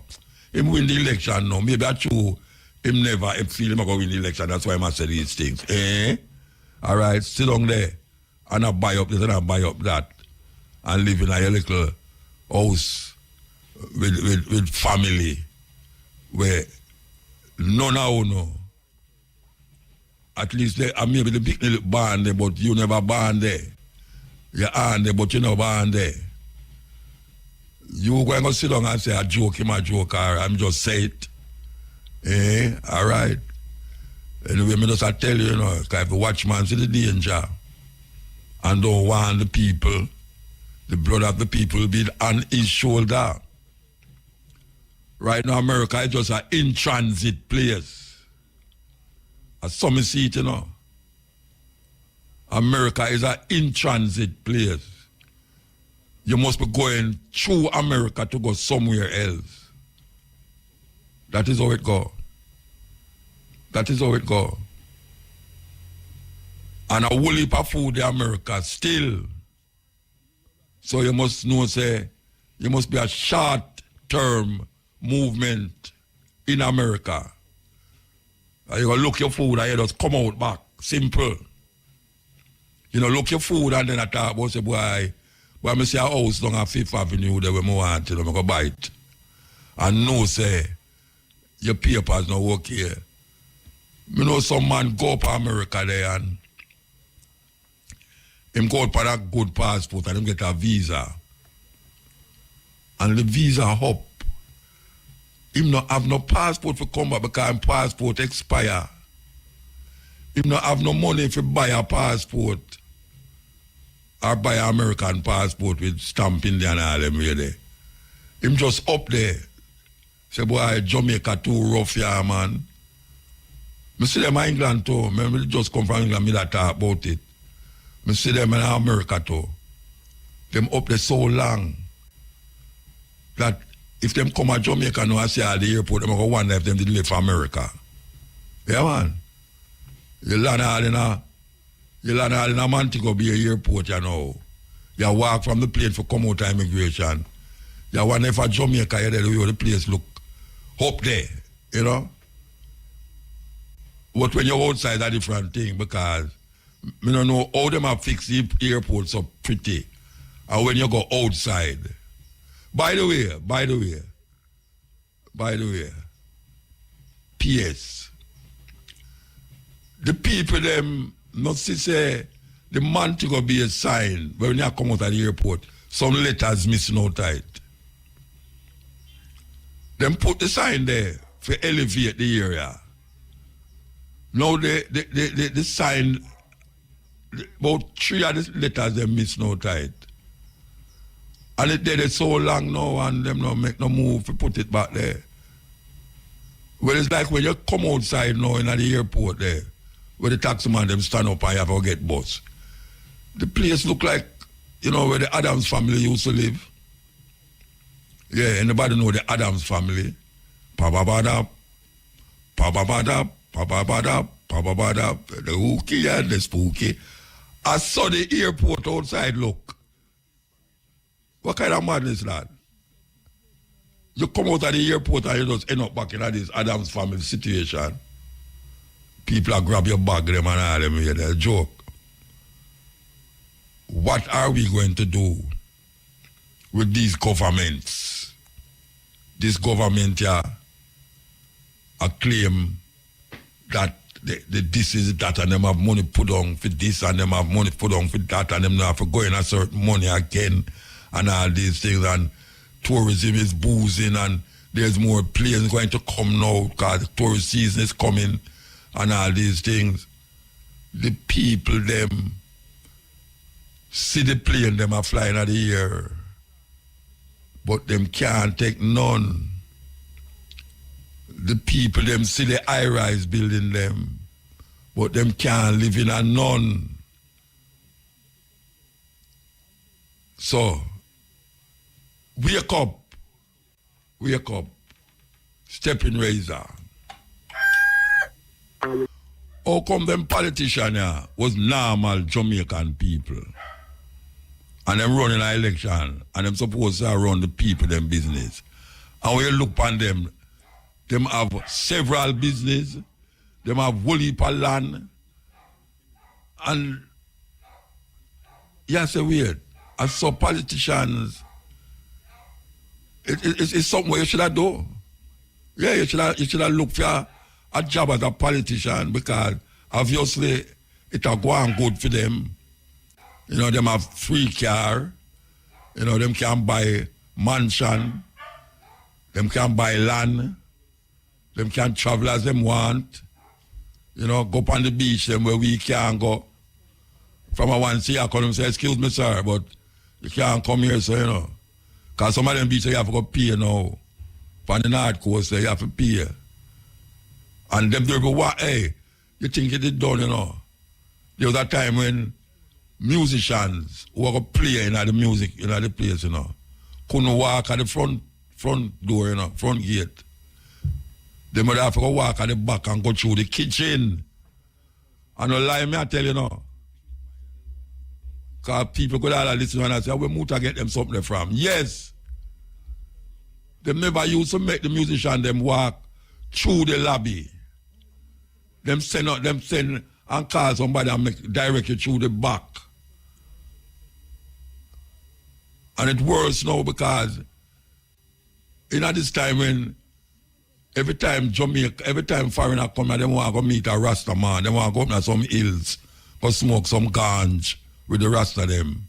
Him win the election, no. Maybe that's true. Him never feel him going to win the election. That's why I say these things. All right, sit down there. And I buy up this and I buy up that. And live in a little house with family where none of you know. At least maybe the big little barn there, but you never born there. You're on there, but you never born there. You going to sit down and say, I joke him, a joke, or I'm just say it. All right. Anyway, I just tell you, you know, if the watchman see the danger and don't want the people, the blood of the people be on his shoulder. Right now, America is just an in-transit place. As some see it, you know. America is an in-transit place. You must be going through America to go somewhere else. That is how it goes. That is how it goes. And a whole heap of food in America still. So you must know, say, you must be a short-term movement in America. And you go look your food and you just come out back. Simple. You know, look your food and then I talk about, say, boy, I see a house down at 5th Avenue there where I want, you know, I go buy it. And no, say, your papers not work here. You know, some man go up to America there and him go out for a good passport and him get a visa. And the visa up. Him not have no passport for come back because him passport expire. Him not have no money for buy a passport or buy an American passport with stamp in there and all them way there. Him just up there. Say, boy, Jamaica too rough here, man. I see them in England too. I just come from England, me that talk about it. I see them in America too. Them up there so long that if them come to Jamaica now and see at the airport, them go wonder if them did live for America. Yeah, man. You land all in a Montego Bay airport, you know. You walk from the plane for come out to immigration. You wonder if a Jamaica, you know, the place look up there, you know. But when you're outside, that's a different thing because I don't know how them have fixed the airport so pretty. And when you go outside. By the way, PS. The people them not see say the Montego Bay sign when you come out of the airport, some letters missing out tight. Them put the sign there for elevate the area. Now the sign, about 3 of the letters them missing out tight. And it did it so long now and them not make no move to put it back there. Well, it's like when you come outside now in the airport there, where the taxi man them stand up and you have to get bus. The place look like, you know, where the Adams family used to live. Yeah, anybody know the Adams family? Pa-ba-ba-da, pa-ba-ba-da, pa-ba-ba-da, pa-ba-ba-da, the hooky and the spooky. I saw the airport outside look. What kind of madness is that? You come out of the airport and you just end up back in this Adams family situation. People are grab your bag them and all them here. They're a joke. What are we going to do with these governments? This government here, a claim that this is that, and them have money put on for this, and them have money put on for that, and them have to go in a certain money again, and all these things, and tourism is boozing, and there's more planes going to come now because the tourist season is coming, and all these things. The people, them, see the plane, them are flying out the air, but them can't take none. The people, them see the high-rise building them, but them can't live in a none. So, wake up, stepping razor. How come them politicians here was normal Jamaican people? And them running an election, and them supposed to run the people, them business. And when you look upon them have several business, them have whole heap of land, and yeah, say weird. And so politicians, it's something you should have done. Yeah, you should have looked for a job as a politician, because obviously it'll go on good for them. You know, them have free car, you know, them can buy mansion, them can buy land, them can travel as them want, you know, go up on the beach them where we can't go. From a one see I come and say, excuse me sir, but you can't come here, so you know. Because some of them beaches you have to go pay now. From the North Coast you have to pay. And them do what, hey, you think it is done, you know. There was a time when musicians who were going to play in the music, in the place, you know, couldn't walk at the front door, you know, front gate. They would have to go walk at the back and go through the kitchen. And no lie, me I tell you, know. Because people could all listen and say, where Muta get them something from? Yes. They never used to make the musician them walk through the lobby. Them send and call somebody and direct you through the back. And it's worse now because in this time when every time foreigner come and they want to go meet a Rasta man, they want to go up to some hills, go smoke some ganj with the Rasta them.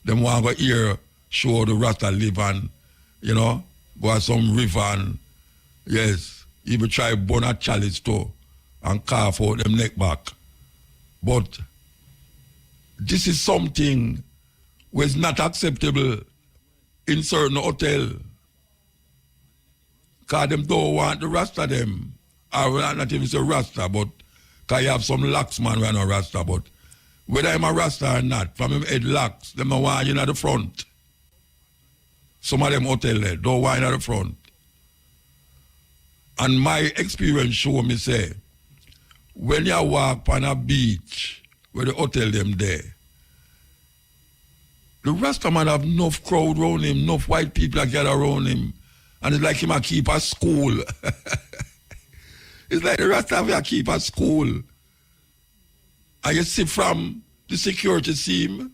They want to go here, show the Rasta live and, you know, go to some river and, yes, even try burn a chalice too and carve out them neck back. But this is something which is not acceptable in certain hotel. Because them don't want the Rasta them. Or not even say Rasta, but because you have some locks man who are not Rasta, but whether I'm a Rasta or not, from him head locks, them don't want you at the front. Some of them hotel there don't want you at the front. And my experience show me say, when you walk on a beach where the hotel them there, the Rasta man have enough crowd around him, enough white people that gather around him, and it's like him a keep a school. It's like the Rasta have a keep a school. And you see from the security team,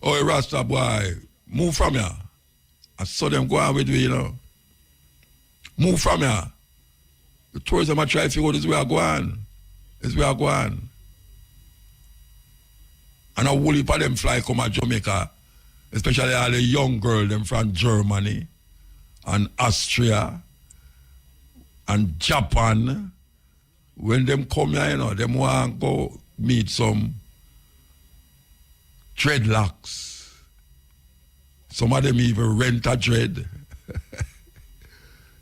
oh, a Rasta boy, move from here. I saw them go on with me, you know. Move from here. The tourism I try to figure out this way I go on. This way I go on. And a whole heap of them fly come to Jamaica, especially all the young girls them from Germany and Austria and Japan. When them come here, you know, them want to go meet some dreadlocks. Some of them even rent a dread.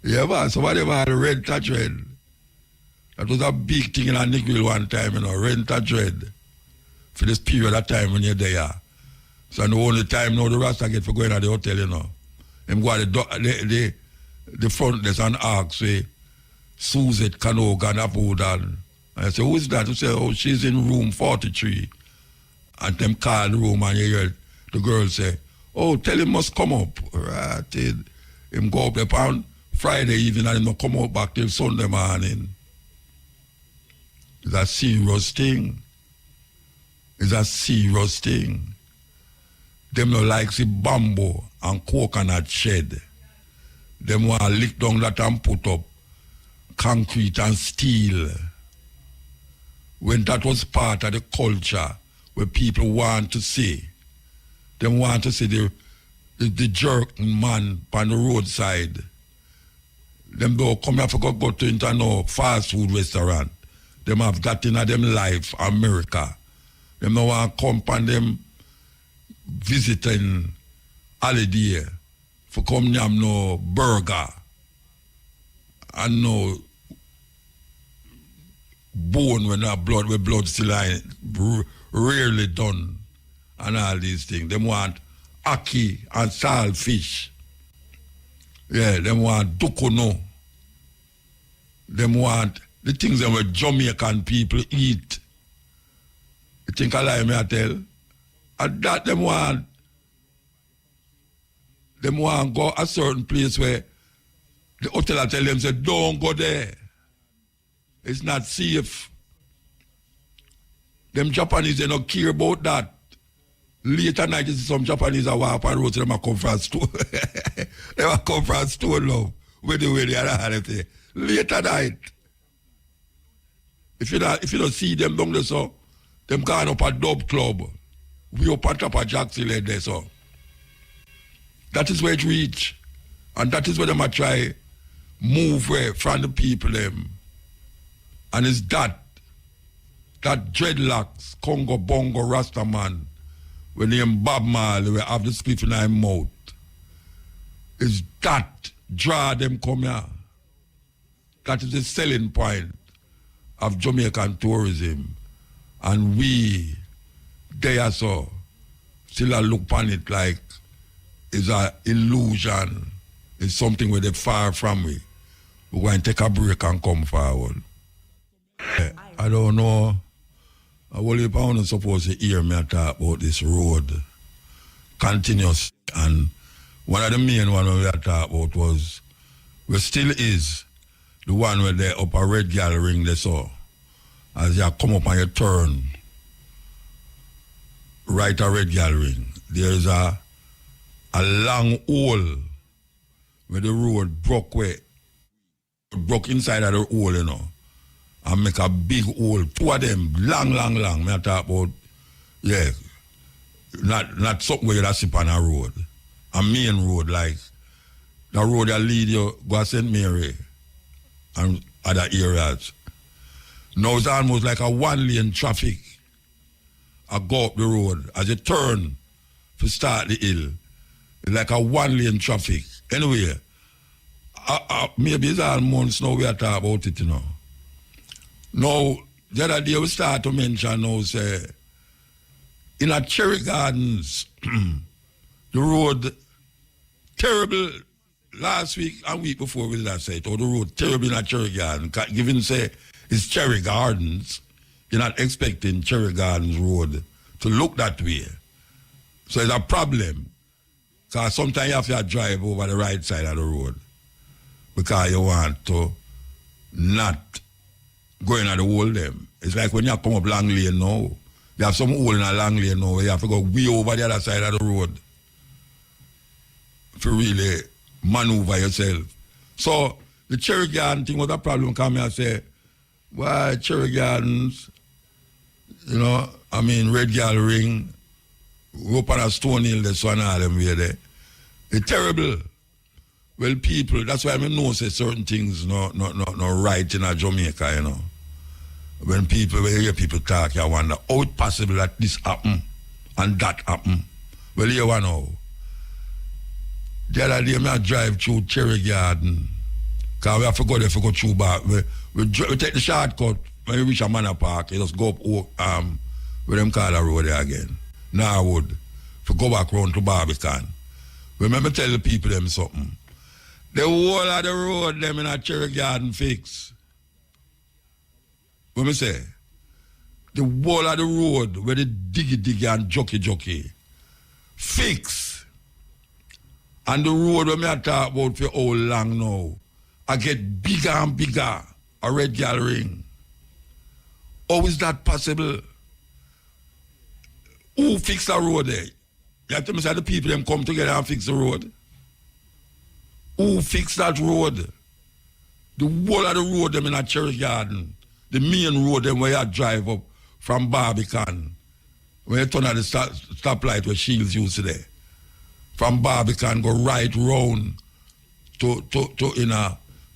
Yeah, man, some of them had to rent a dread. That was a big thing in a Nickel one time, you know, rent a dread. For this period of time when you're there. So the only time now the Rasta get for going to the hotel, you know. Them go to the front desk and ask, say, Suzette Kanoga and Abudan. And I say, who is that? You say, oh, she's in room 43. And them call the room and you hear the girl say, oh, tell him must come up. Right. Him go up there on Friday evening and him not come out back till Sunday morning. It's a serious thing. It's a serious thing. Them no like see bamboo and coconut shed. Them want to lick down that and put up concrete and steel when that was part of the culture where people want to see. They want to see the jerk man on the roadside. Them don't come here for go to into no fast food restaurant. Them have got in them life America. Them don't want to come on them visiting holiday for come yam no burger and no bone when that blood with blood still rarely done and all these things. Them want ackee and salt fish. Yeah, them want dukono. Them want the things that Jamaican people eat. You think I lie, me I tell? And that them want go a certain place where the hotel tell them, say, don't go there. It's not safe. Them Japanese, they don't care about that. Later night, you see some Japanese are walk on road, them a come from a store. They a come from a store, love. Where they are, say. Later night. If you don't see them down there, so, them gone up a dub club. We up on top of Jackson there, so. That is where it reach. And that is where them a try move away from the people them. And it's that dreadlocks, Congo Bongo Rasta man, when they Bob Marley will have the spliff in their mouth. It's that draw them come here. That is the selling point of Jamaican tourism. And we, they are so, still a look upon it like it's an illusion. It's something where they're far from we. We're going to take a break and come forward. I don't know. I wasn't supposed to hear me talk about this road continuous. And one of the main ones we talk about was, well, still is, the one where they up a red gal ring they saw. As you come up on your turn, right a red gal ring, there's a long hole where the road broke inside of the hole, you know, and make a big hole. Two of them, long. Me talk about, yeah, not something where you sit on a road. A main road, like the road that lead you go to St. Mary and other areas. Now it's almost like a one-lane traffic. I go up the road. As you turn to start the hill, it's like a one-lane traffic. Anyway, maybe it's all months now we are talking about it, you know. Now, the other day we start to mention now, say, in a Cherry Gardens, the road terrible last week and week before we did that say it, or the road terrible in a Cherry Garden. Given say it's Cherry Gardens, you're not expecting Cherry Gardens Road to look that way. So it's a problem. Because sometimes you have to drive over the right side of the road because you want to not go in at the hole them. It's like when you come up long lane now, you have some hole in a long lane now where you have to go way over the other side of the road to really maneuver yourself. So the Cherry Garden thing was a problem. Come here and say, why Cherry Gardens, you know, I mean, Red Girl Ring, up on a Stone Hill, this one, all them way there. It's terrible. Well, people, that's why I know say certain things not right in a Jamaica, you know. When you hear people talk, you wonder, how it's possible that this happen and that happen. Well, you want to know. The other day, I drive through Cherry Garden. Because we have to go there to go through back. We take the shortcut. When we reach a Manor Park, you just go up, where them call the road there again. Norwood. To go back round to Barbican. Remember tell the people them something. The whole of the road them in a Cherry Garden fix. What me say? The whole of the road where the diggy and jockey fix. And the road where me I talk about for how long now, I get bigger and bigger, a red girl ring. How is that possible? Who fix the road there? You have to say the people them come together and fix the road. Who fix that road? The whole of the road them in a Cherry Garden. the main road then where you drive up from Barbican, when you turn at the stoplight where Shields used to there. From Barbican, go right round to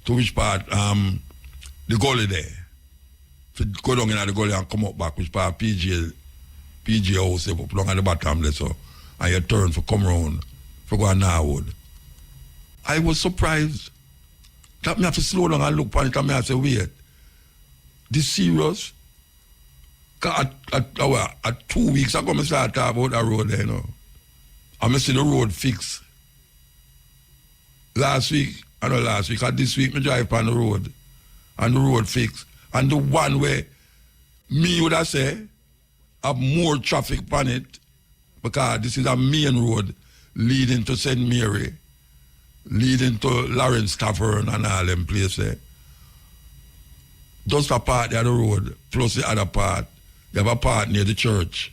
which part? The gully there. If you go down in the gully and come up back, which part PG house, up along at the bottom there, so, and you turn for come round, for go on Norwood. I was surprised that me have to slow down and look upon it and me have to say, wait, this serious? At 2 weeks ago, I started talking about that road there, you know. And I see the road fixed. Last week, and this week, I drive on the road, and the road fixed. And the one where me would have say, have more traffic on it, because this is a main road leading to St. Mary, leading to Lawrence Tavern and all them places. Just a part of the road, plus the other part. You have a part near the church,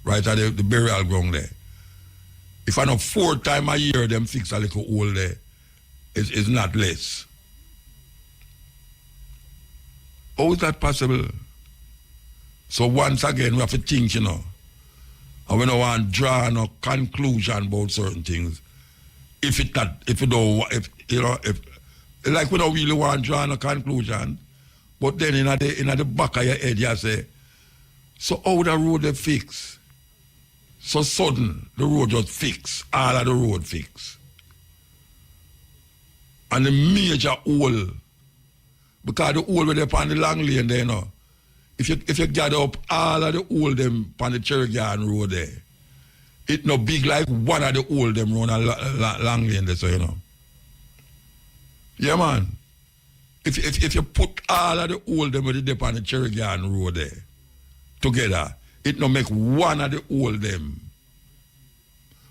right at the burial ground there. If I know 4 times a year them fix a little hole there, it's not less. How is that possible? So once again, we have to think, you know, and we don't want to draw no conclusion about certain things. If we don't really want to draw no conclusion, but then in the back of your head you say, so how the road they fix? So sudden, the road just fix. All of the road fix. And the major hole, because the hole where they're on the long lane there, you know, if you gather up all of the hole them on the Cherry Garden Road there, it no big like one of the hole them run a long lane there, so you know. Yeah, man. If you put all of the hole them with the on the Cherry Garden Road there together, it no make one of the hole them.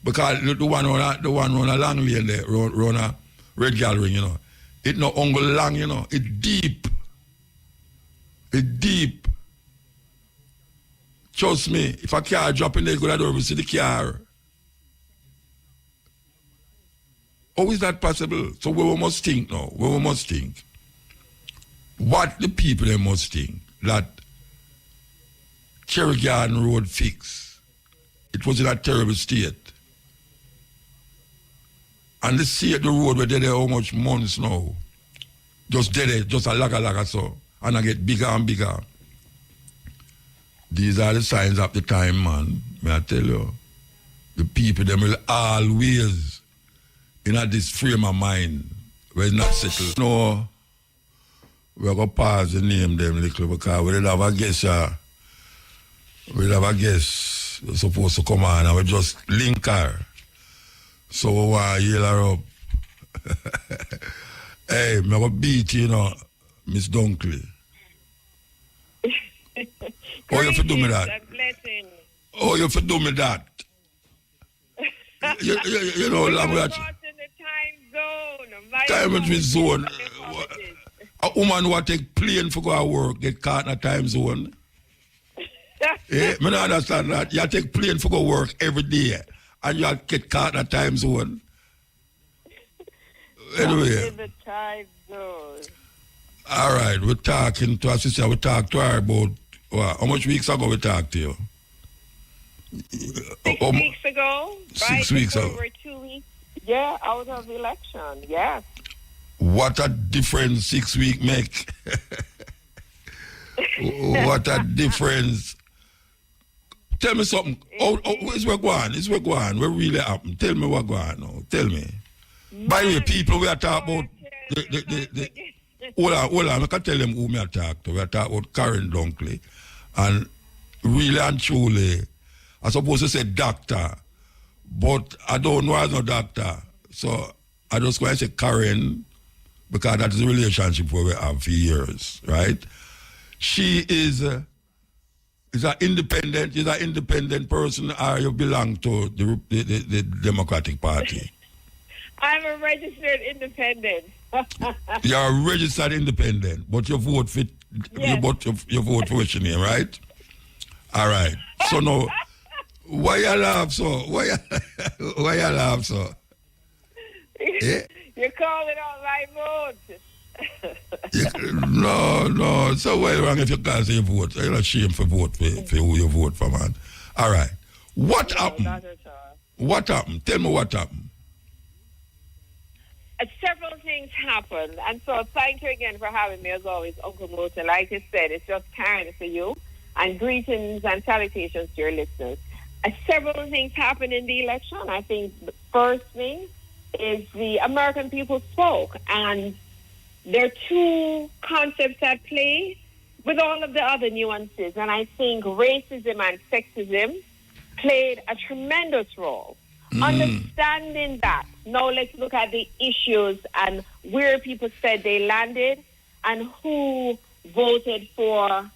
Because the one run a long lane there, run a red gallery, you know. It no only long, you know. It deep. It deep. Trust me, if a car drop in there, go to see the car. How is that possible? So we must think now. We must think. What the people they must think that Cherry Garden Road fix. It was in a terrible state. And let's see the road where they there how much months now. Just dead, just a laga so. And I get bigger and bigger. These are the signs of the time, man. May I tell you. The people, them will always in this frame of mind where it's not settled. No, we're going to pause the name them little because we have a guest, supposed to come on and we just link her. So we want to yell her up. Hey, I'm going to beat you, know, Miss Dunkley. Oh, you have to do me that? Oh, you have to do me that? you know, language. Time zone. A woman who take plane for go to work get caught in a time zone. Yeah, I don't understand that. You take plane for go work every day and you get caught in a time zone. Anyway. In the time zone. All right, we're talking to our sister. We talked to her about how much weeks ago we talked to you? 6 weeks ago. 6 weeks ago. Over 2 weeks. Yeah, out of election. Yeah. What a difference 6 weeks make. What a difference. Tell me something. Is we going? Is we going? What really happened? Tell me what going on. Tell me. By the way, people, we are talking about the hold on, I can tell them who me talk to. We are talking about Karen Dunkley. And really and truly, I supposed to say doctor, but I don't know as no doctor. So I just going to say Karen, because that's the relationship where we have for years, right? She is an independent person, or you belong to the Democratic Party? I'm a registered independent. You're a registered independent, but you vote for you vote for which name, right? All right. So now, why you laugh so? Why you laugh so? Yeah? You're calling out my vote. No. So why wrong if you can't say you vote? You're not ashamed for vote for who you vote for, man. All right. What happened? Not at all. What happened? Tell me what happened. Several things happened, and so thank you again for having me as always, Uncle Mota. Like I said, it's just kind for you, and greetings and salutations to your listeners. Several things happened in the election. I think the first thing is the American people spoke, and there are two concepts at play with all of the other nuances, and I think racism and sexism played a tremendous role. Understanding that, now let's look at the issues and where people said they landed and who voted for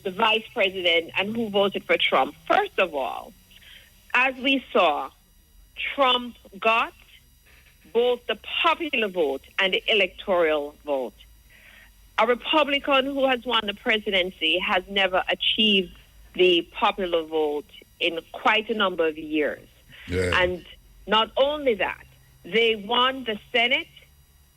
the vice president and who voted for Trump. First of all, as we saw, Trump got both the popular vote and the electoral vote. A Republican who has won the presidency has never achieved the popular vote in quite a number of years. Yeah. And not only that, they won the Senate.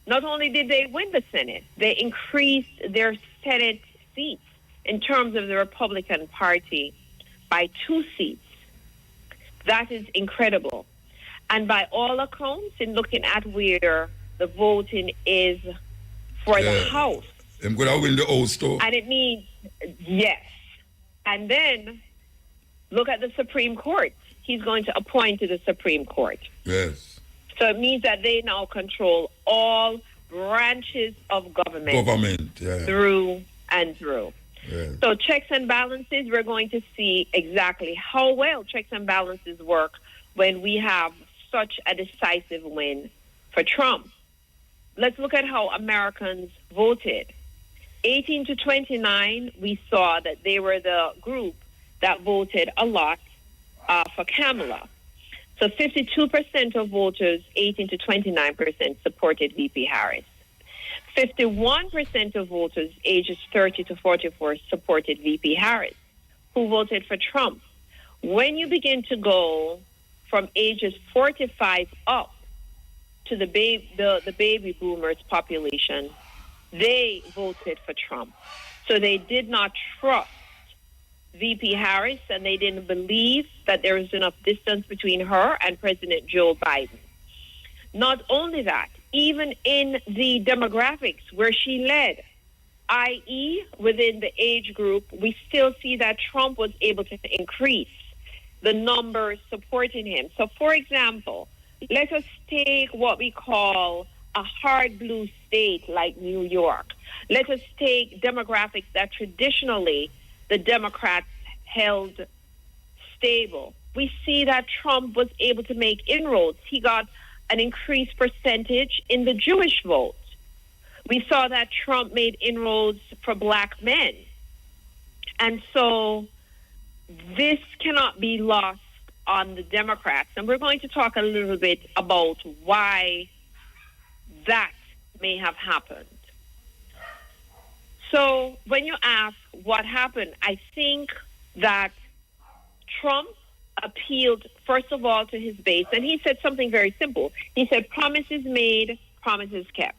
Not only did they win the Senate, they increased their Senate seats in terms of the Republican Party by 2 seats. That is incredible. And by all accounts, in looking at where the voting is for the House. I'm going to win the House too. And it means, yes. And then look at the Supreme Court. He's going to appoint to the Supreme Court. Yes. So it means that they now control all branches of government. Through and through. Yeah. So checks and balances, we're going to see exactly how well checks and balances work when we have such a decisive win for Trump. Let's look at how Americans voted. 18 to 29, we saw that they were the group that voted a lot for Kamala. So 52% of voters, 18 to 29%, supported VP Harris. 51% of voters ages 30 to 44 supported VP Harris, who voted for Trump. When you begin to go from ages 45 up to the baby boomers population, they voted for Trump. So they did not trust VP Harris, and they didn't believe that there was enough distance between her and President Joe Biden. Not only that, even in the demographics where she led, i.e. within the age group, we still see that Trump was able to increase the numbers supporting him. So, for example, let us take what we call a hard blue state like New York. Let us take demographics that traditionally the Democrats held stable. We see that Trump was able to make inroads. He got an increased percentage in the Jewish vote. We saw that Trump made inroads for black men. And so this cannot be lost on the Democrats. And we're going to talk a little bit about why that may have happened. So when you ask what happened, I think that Trump appealed, first of all, to his base. And he said something very simple. He said, promises made, promises kept.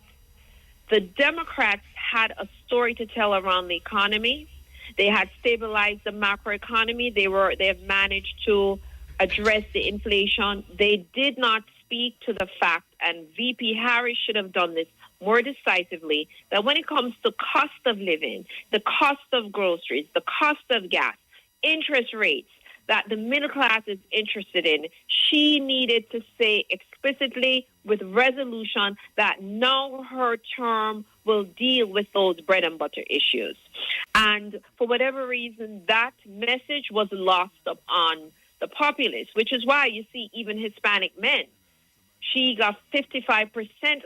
The Democrats had a story to tell around the economy. They had stabilized the macroeconomy. They have managed to address the inflation. They did not speak to the fact, and VP Harris should have done this more decisively, that when it comes to cost of living, the cost of groceries, the cost of gas, interest rates that the middle class is interested in, she needed to say explicitly with resolution that now her term will deal with those bread and butter issues. And for whatever reason, that message was lost upon the populace, which is why you see even Hispanic men. She got 55%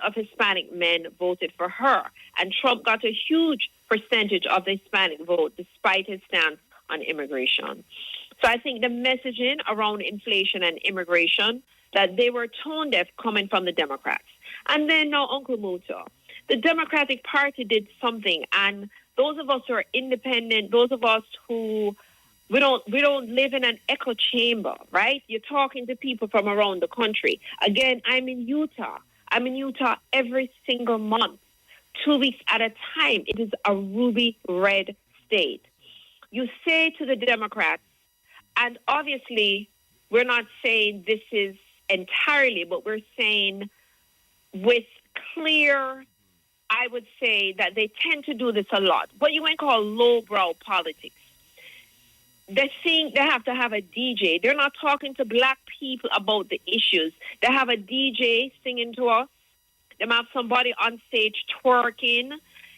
of Hispanic men voted for her, and Trump got a huge percentage of the Hispanic vote despite his stance on immigration. So I think the messaging around inflation and immigration, that they were tone deaf coming from the Democrats. And then now, Uncle Muta, the Democratic Party did something, and those of us who are independent, those of us who we don't live in an echo chamber, right? You're talking to people from around the country. Again, I'm in Utah. I'm in Utah every single month 2 weeks at a time. It is a ruby red state. You say to the Democrats, and obviously we're not saying this is entirely, but we're saying with clear, I would say that they tend to do this a lot, what you might call lowbrow politics. They think they have to have a DJ. They're not talking to black people about the issues. They have a DJ singing to us. They have somebody on stage twerking.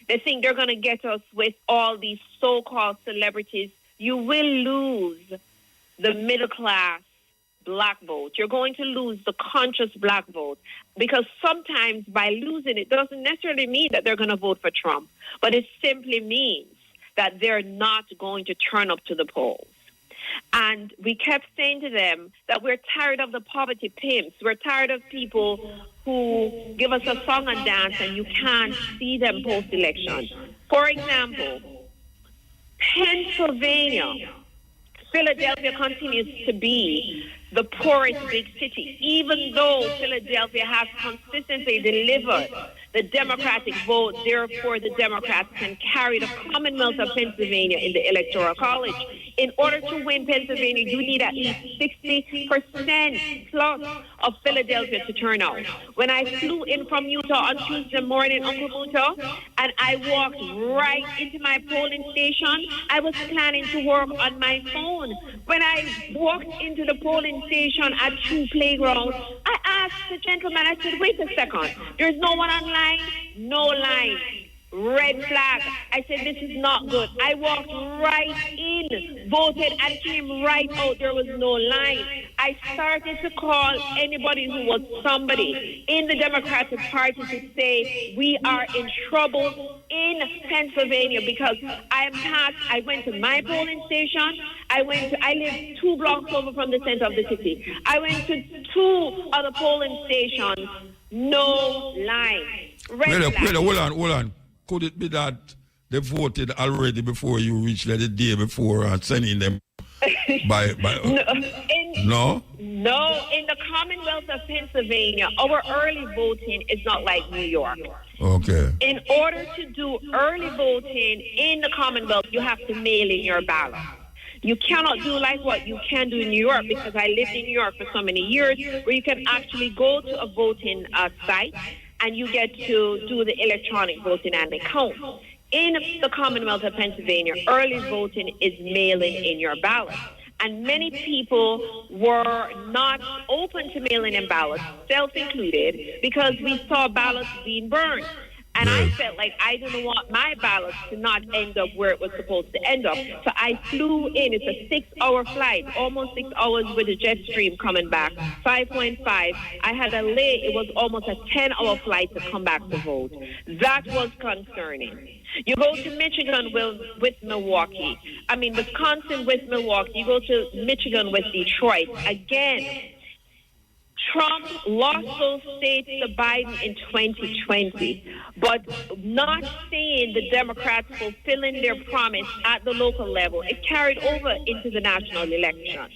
They think they're going to get us with all these so-called celebrities. You will lose the middle class black vote. You're going to lose the conscious black vote, because sometimes by losing it doesn't necessarily mean that they're going to vote for Trump, but it simply means that they're not going to turn up to the polls. And we kept saying to them that we're tired of the poverty pimps. We're tired of people who give us a song and dance and you can't see them post-election. For example, Pennsylvania, Philadelphia continues to be the poorest big city, even though Philadelphia has consistently delivered the Democratic vote. Therefore, the Democrats can carry the Commonwealth of Pennsylvania in the Electoral College. In order to win Pennsylvania, you need at least 60% plus of Philadelphia to turn out. When I flew in from Utah on Tuesday morning, Uncle Muta, and I walked right into my polling station, I was planning to work on my phone. When I walked into the polling station at True Playground, I asked the gentleman, I said, wait a second, there's no one online? No line. Red flag. I said, this is not good. I walked right in, voted, and came right out. There was no line. I started to call anybody who was somebody in the Democratic Party to say, we are in trouble in Pennsylvania, because I went to my polling station. I live 2 blocks over from the center of the city. I went to 2 other polling stations. No line. Wait, hold on. Could it be that they voted already before you reached there the day before sending them by No? No, in the Commonwealth of Pennsylvania, our early voting is not like New York. Okay. In order to do early voting in the Commonwealth, you have to mail in your ballot. You cannot do like what you can do in New York, because I lived in New York for so many years, where you can actually go to a voting site and you get to do the electronic voting and the count. In the Commonwealth of Pennsylvania, early voting is mailing in your ballot. And many people were not open to mailing in ballots, self-included, because we saw ballots being burned. And I felt like I didn't want my ballot to not end up where it was supposed to end up. So I flew in. It's a 6-hour flight, almost 6 hours with a jet stream coming back, 5.5. I had a lay. It was almost a 10-hour flight to come back to vote. That was concerning. You go to Michigan with Milwaukee. Wisconsin with Milwaukee. You go to Michigan with Detroit. Again, Trump lost those states to Biden in 2020, but not seeing the Democrats fulfilling their promise at the local level, it carried over into the national election.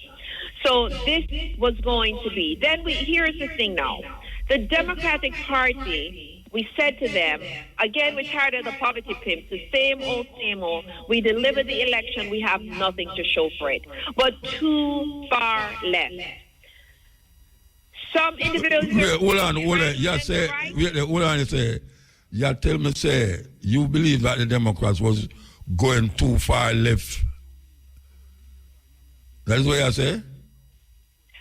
So this was going to be. Here's the thing now. The Democratic Party, we said to them, again, we're tired of the poverty pimps, the same old, same old. We delivered the election, we have nothing to show for it. But too far left. Some individuals... Hold on. You say, you tell me, say, you believe that the Democrats was going too far left. That's what you say?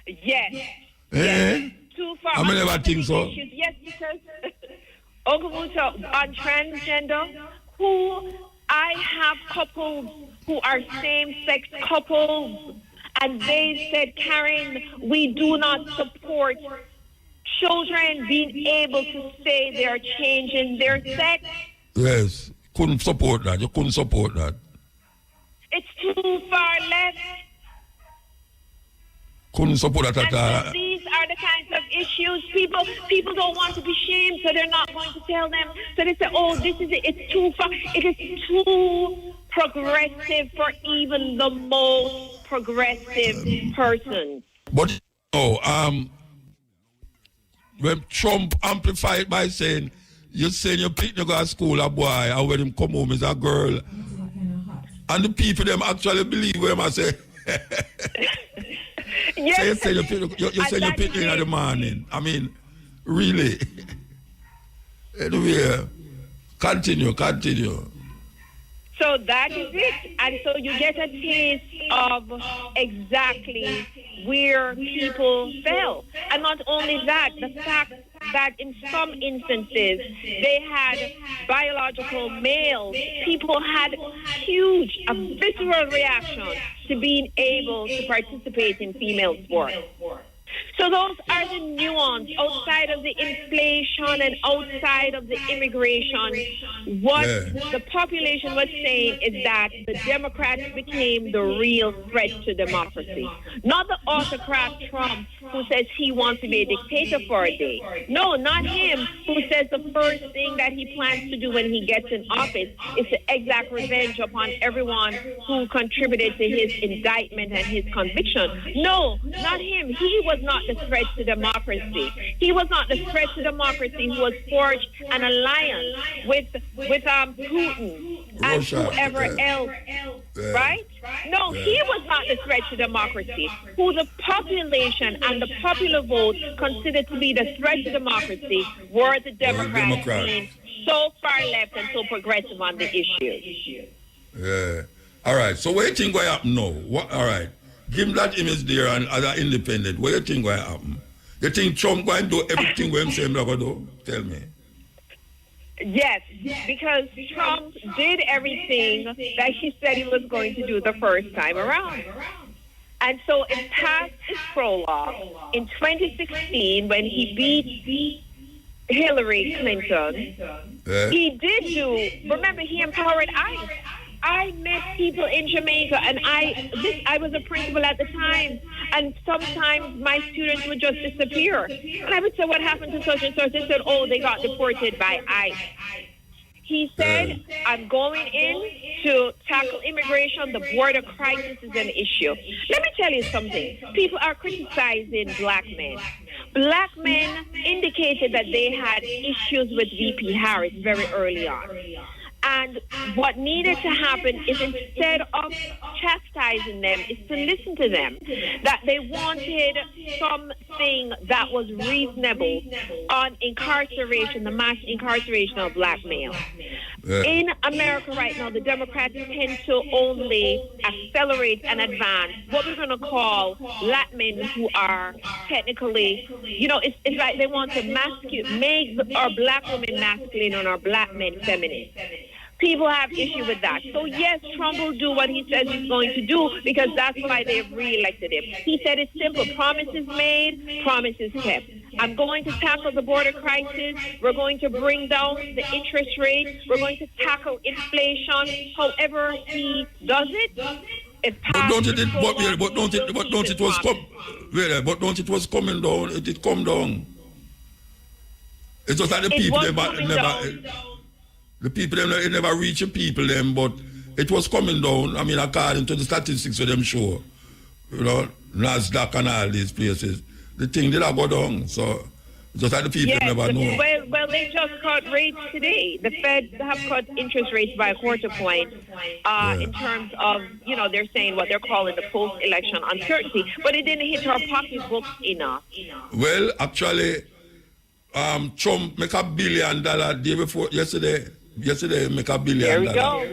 Yes. Yes. Too far. I never think so. Yes, because Uncle Muta, on transgender, I have couples who are same-sex couples, and they said, Karen, we do not support children being able to say they're changing their sex. Yes, couldn't support that. You couldn't support that. It's too far left. Couldn't support that at all. These are the kinds of issues people don't want to be shamed, so they're not going to tell them. So they say, oh, this is it. It's too far. It is too progressive for even the most progressive persons. But when Trump amplified by saying You saying your picnic go to school a boy, and when him come home is a girl. And the people them actually believe what I say. Yes. So you say you say your picnic in the morning. I mean, really. Anyway, continue. So that is it. And so you get a taste of exactly where people fell. And not only that, the fact that in some instances they had biological males. People had a visceral reaction to being able to participate in female sports. So those are the nuance outside of the inflation and outside of the immigration. What the population was saying is that the Democrats became the real threat to democracy. Not the autocrat Trump who says he wants to be a dictator for a day. No, not him who says the first thing that he plans to do when he gets in office is to exact revenge upon everyone who contributed to his indictment and his conviction. No, not him. He was not the threat to democracy. He was not the threat to democracy who was forged an alliance with Putin and Russia, whoever else, right? No, he was not the threat to democracy. Who the population and the popular vote considered to be the threat to democracy were the Democrats being so far left and so progressive on the issue. Yeah. All right. So what do you think will happen now? All right. Give him that image there and other independent. What do you think will happen? You think Trump going to do everything what him say him going to do? Tell me. Yes, because Trump did everything that he said he was going to do the first time around. And so it passed its prologue in 2016 when he beat Hillary Clinton. He did remember, he empowered ICE. I met people in Jamaica, and I was a principal at the time, and sometimes my students would just disappear. And I would say, what happened to such and such? They said, oh, they got deported by ICE. He said, I'm going in to tackle immigration. The border crisis is an issue. Let me tell you something. People are criticizing black men. Black men indicated that they had issues with VP Harris very early on. And what needed to happen is, instead of chastising them, is to listen to them. That they wanted something that was reasonable on incarceration, the mass incarceration of black males. In America right now, the Democrats tend to only accelerate and advance what we're going to call black men who are technically, it's like they want to make our black women masculine and our black men feminine. People have issue with that. So yes, Trump will do what he says he's going to do, because that's why they've re-elected him. He said it's simple. Promises made, promises kept. I'm going to tackle the border crisis. We're going to bring down the interest rate. We're going to tackle inflation. However he does it, but don't it was coming down. It did come down. It's just like the people the people them never reach the people them, but it was coming down. I mean, according to the statistics for them show, NASDAQ and all these places, the thing did not go down. So just like the people never know. Well, they just cut rates today. The Fed have cut interest rates by a quarter point in terms of, they're saying what they're calling the post-election uncertainty, but it didn't hit our pocketbooks enough. Well, actually, Trump make $1 billion day before yesterday. Yesterday make $1 billion. There we go.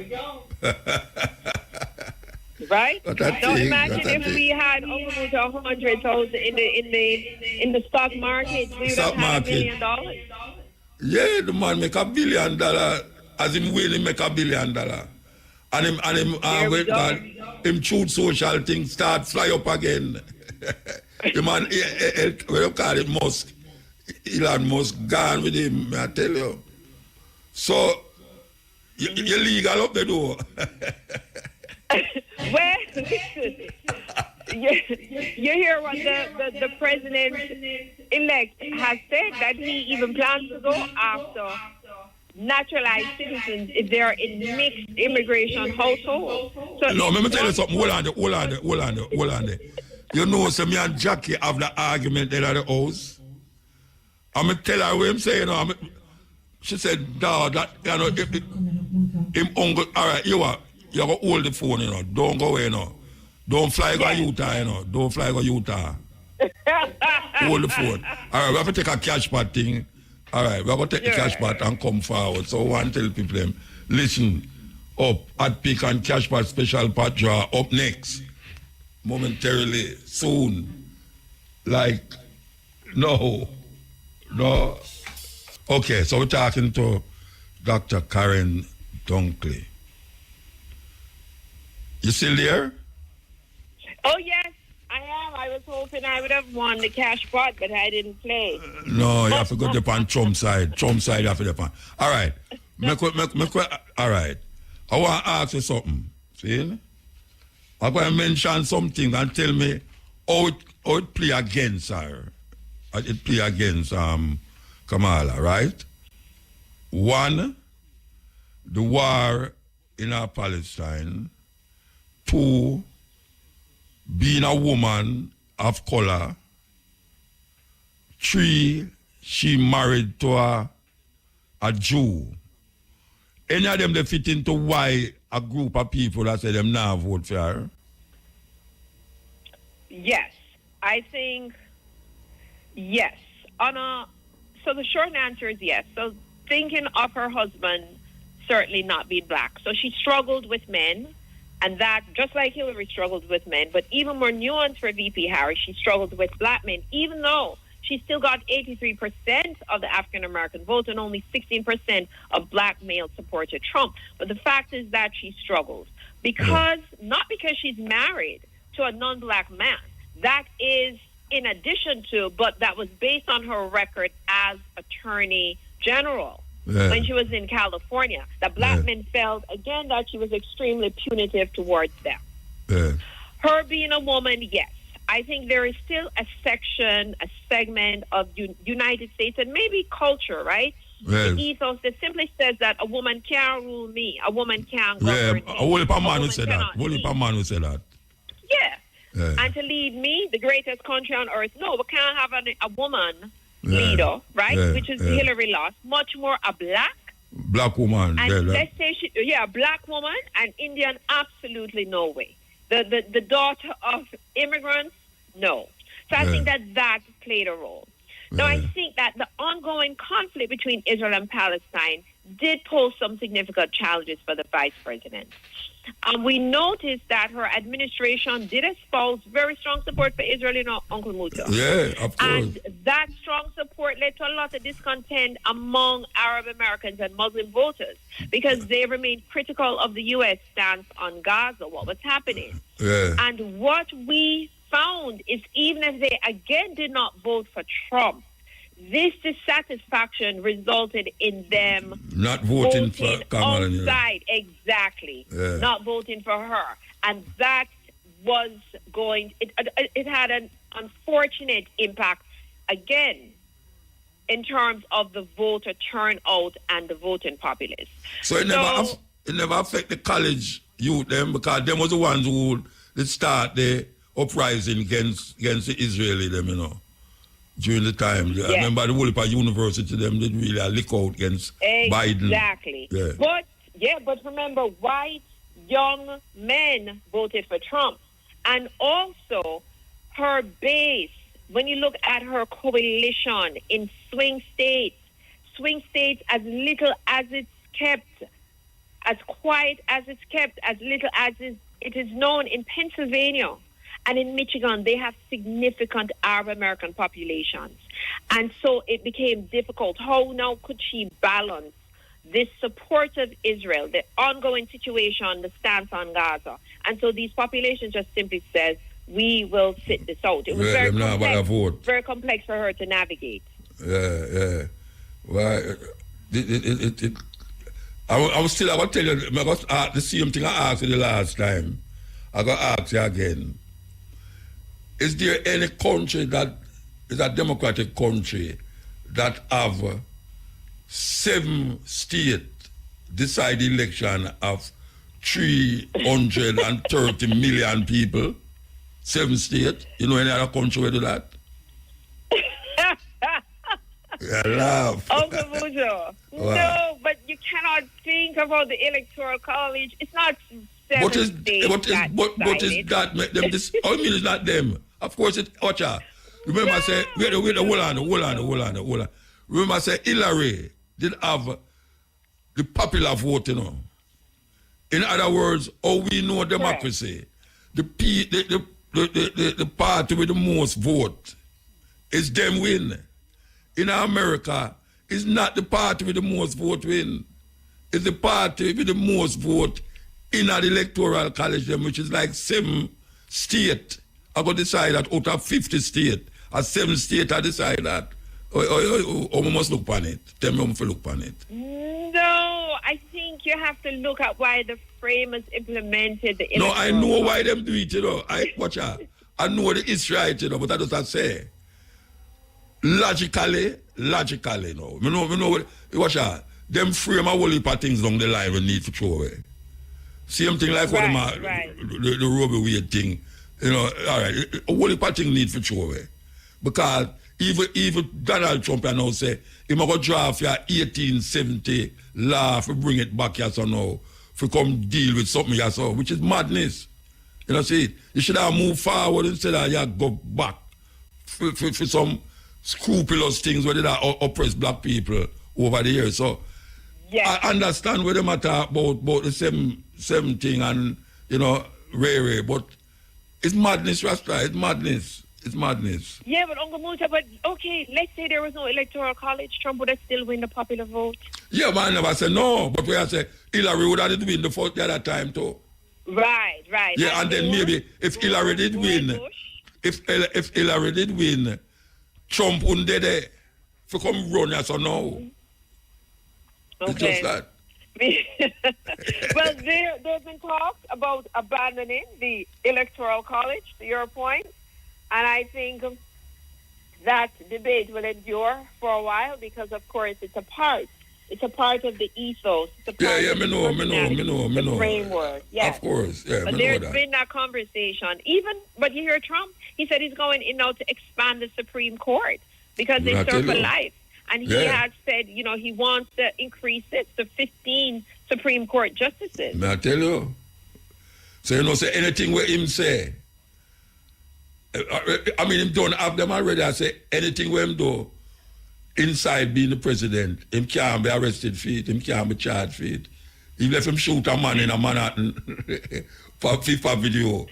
Right? Now imagine if we had almost 100,000 in the stock market, we would have had $1 billion. Yeah, the man make $1 billion, as him winning make $1 billion. And him shoot social things start fly up again. The man, what you call it, Musk. Elon Musk gone with him, I tell you. So, you're legal up the door. Well, listen, you hear what the president-elect has said, that he even plans to go after naturalized citizens if they're in mixed immigration households. So no, let me tell you something. Hold on there. You know, so me and Jackie have the argument there at the house. I'm going to tell her what I'm saying. she said, "Dad, that you know, him uncle. All right, you go hold the phone, you know. Don't go away, you know. Don't fly go Utah, you know. Don't fly go Utah. Hold the phone. All right, we have to take a cash pot thing. All right, we're going to take the cash pot and come forward. So I want to tell people, them, listen, up at Pick and Cash Pot Special Pot Draw up next. Momentarily, soon. Like, no. Okay, so we're talking to Dr. Karen Dunkley. You still there? Oh, yes, I am. I was hoping I would have won the cash pot, but I didn't play. No, you have to go on Trump side. Trump side, you have to go on. All right. All right. I want to ask you something. See? I'm going to mention something and tell me how it play against her. How it play against Kamala, right? One, the war in Palestine. Two, being a woman of color. Three, she married to a Jew. Any of them they fit into why a group of people that say them now vote for her? Yes, I think yes. So the short answer is yes. So thinking of her husband certainly not being black. So she struggled with men, and that, just like Hillary struggled with men, but even more nuanced for VP Harris, she struggled with black men, even though she still got 83% of the African-American vote and only 16% of black males supported Trump. But the fact is that she struggled not because she's married to a non-black man. That is in addition to, but that was based on her record as Attorney General when she was in California. The black men felt, again, that she was extremely punitive towards them. Her being a woman, yes. I think there is still a segment of United States and maybe culture, right? The ethos that simply says that a woman can't rule me, a woman can't govern me. A whole heap of man who said that. Yeah. And to lead me, the greatest country on earth, no, we can't have a woman leader, right? Which is Hillary lost. Much more a black woman. And let's say a black woman, and Indian, absolutely no way. The daughter of immigrants, no. So I think that played a role. Now, I think that the ongoing conflict between Israel and Palestine did pose some significant challenges for the vice president. We noticed that her administration did espouse very strong support for Israel, Uncle Muta. Yeah, of course. And that strong support led to a lot of discontent among Arab Americans and Muslim voters because they remained critical of the U.S. stance on Gaza, what was happening. And what we found is even if they again did not vote for Trump, this dissatisfaction resulted in them not voting for Kamala. Outside, exactly. Not voting for her. And that was it had an unfortunate impact, again, in terms of the voter turnout and the voting populace. So it never affect the college youth, them, because them was the ones who would start the uprising against the Israeli, them, during the time. I remember the whole university, them did really lick out against Biden. Exactly. But remember, white young men voted for Trump. And also her base, when you look at her coalition in swing states as little as it's kept, as quiet as it's kept, as little as it is known in Pennsylvania and in Michigan, they have significant Arab American populations. And so it became difficult. How now could she balance this support of Israel, the ongoing situation, the stance on Gaza? And so these populations just simply said, we will sit this out. It was very complex for her to navigate. Well, I will tell you, I got the same thing I asked you the last time. I got to ask you again. Is there any country that is a democratic country that have 7 states decide election of 330 million people? 7 states? You know any other country where do that? Yeah, laugh. Uncle Mujo, No, but you cannot think about the electoral college. It's not seven What is states what is that what is decided. that make them this? I mean, it's not them. Of course, it's Ocha. Remember, I say wait, hold on. Remember, I say Hillary did have the popular vote, you know. In other words, how we know democracy, the party with the most vote is them win. In America, it's not the party with the most vote win. It's the party with the most vote in an electoral college, which is like 7 states. I got to decide that out of 50 states, 7 states I decide that. Or we must look on it. Tell me how to look on it. No, I think you have to look at why the framers implemented the No, electoral I know college. why them do it, you know. Watch out. I know the history, you know, but I just say. Logically, no. We know, watch out. Them frame a whole heap of things along the line we need to throw away. Same thing like what the Roe Wade thing. You know, all right, a whole heap of things need to throw away. Because even Donald Trump now say, he might go draft your 1870 law to bring it back here so now, to come deal with something here so, which is madness. You know, see, you should have moved forward instead of you go back for some scrupulous things where they oppress black people over the years. So I understand where they matter about the same thing and, you know, Ray, but it's madness, Rasta. It's madness. It's madness. Yeah, but Uncle Muta, but okay, let's say there was no electoral college, Trump would have still win the popular vote. Yeah, man, I never say no, but we have say Hillary would have win the vote the other time too. Right. Yeah, and then maybe if Hillary did win, if Hillary did win, Trump wouldn't be there to come run as or no. Okay. It's just that. Well, there's been talks about abandoning the electoral college, to your point, and I think that debate will endure for a while because, of course, it's a part of the ethos. It's a part of me know. the framework. Yes. Of course, yeah. But there's been that conversation. But you hear Trump, he said he's going in now to expand the Supreme Court because they serve for life. And he has said, you know, he wants to increase it to 15 Supreme Court justices. May I tell you? So, you know, say anything where him say, I mean, him don't have them already. I say anything where him do, inside being the president, him can't be arrested for it, him can't be charged for it. He left him shoot a man in a Manhattan for FIFA video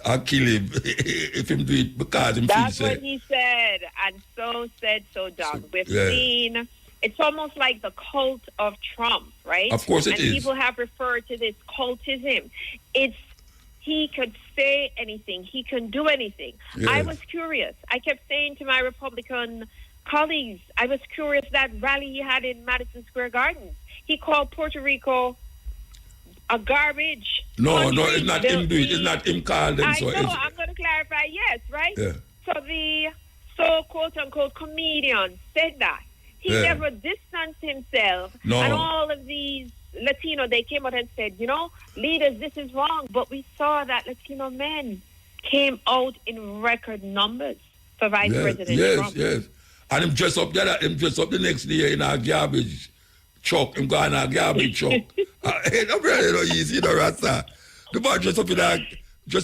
and kill him if him do it because him That's feel what he said, and so said, so done. We've seen, it's almost like the cult of Trump, right? Of course it is. And people have referred to this cultism. He could say anything. He can do anything. Yes. I was curious. I kept saying to my Republican colleagues, I was curious that rally he had in Madison Square Garden. He called Puerto Rico a garbage. No, it's not him do it. It's not him call them. I know, I'm going to clarify, yes, right? Yeah. So the quote-unquote comedian said that. He never distanced himself. No. And all of these Latino, they came out and said, you know, leaders, this is wrong. But we saw that Latino men came out in record numbers for Vice President Trump. Yes. And him dress up the next day in a garbage truck. Him go in a garbage truck. It's not really easy, you know, Rasta. The man dress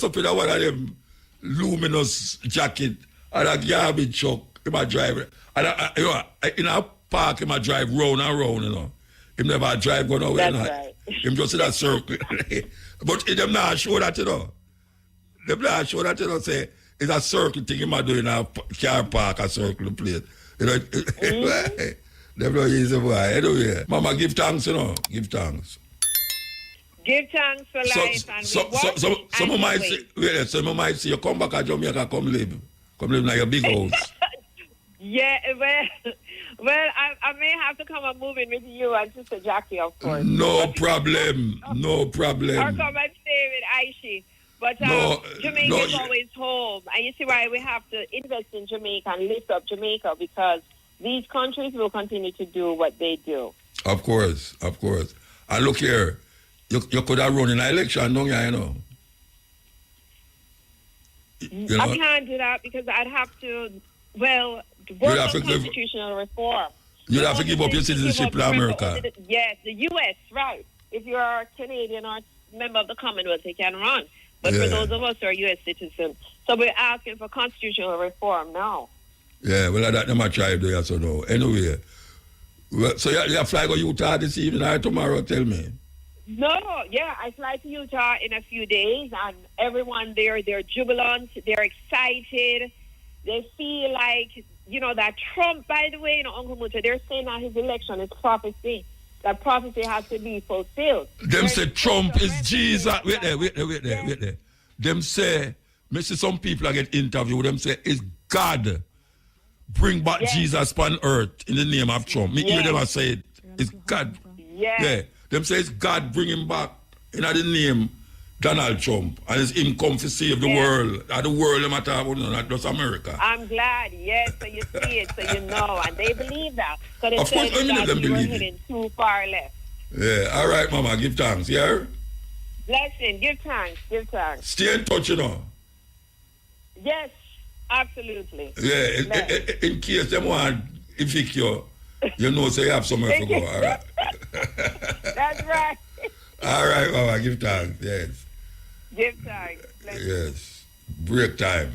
up in a one of them luminous jacket and a garbage truck. He might drive. And you know, in a park, he might drive round and round, you know. Him never drive go nowhere. That's right. Him just in a circle. But them not show that, you know. Them not show that, you know, say, it's a circle thing he might do in a car park, a circle place. You know, them not easy, boy. Anyway, Mama, give thanks, you know. Give thanks. Give thanks for life Some might say you come back to Jamaica, come live in your big house. Yeah, well, I may have to come and move in with you and Sister Jackie, of course. No problem. Or come and stay with Aishi. But Jamaica is always home. And you see why we have to invest in Jamaica and lift up Jamaica, because these countries will continue to do what they do. Of course. And look here, you could have run in an election, don't you know? You know? I can't do that because I'd have to, work on constitutional reform. You have to give up your citizenship to America. Yes, the U.S., right. If you're a Canadian or member of the Commonwealth, you can run. But for those of us who are U.S. citizens, so we're asking for constitutional reform now. Yeah, well, that's not my tribe there, so no. Anyway, well, so you fly to Utah this evening or tomorrow, tell me. No, yeah, I fly to Utah in a few days, and everyone there, they're jubilant, they're excited, they feel like, you know, that Trump, by the way, Uncle Muta, they're saying that his election is prophecy. That prophecy has to be fulfilled. Them say Trump is Jesus. Wait there. Them say, me see some people I get interviewed, them say, is God bring back Jesus upon earth in the name of Trump. Me hear them say it. It's God. Yeah. Them say it's God bring him back in the name Donald Trump. And it's him come to save the world. And the world them at all, not just America. I'm glad, yes, so you see it, so you know. And they believe that. So they of course, that them we were believe heading too far left. Yeah, all right, Mama, give thanks, yeah? Blessing, give thanks. Stay in touch, you know. Yes, absolutely. Yeah, in case them want evict you, you know, so you have somewhere to go, all right? That's right. All right, Mama, give thanks, yes. Give thanks. Yes, break time.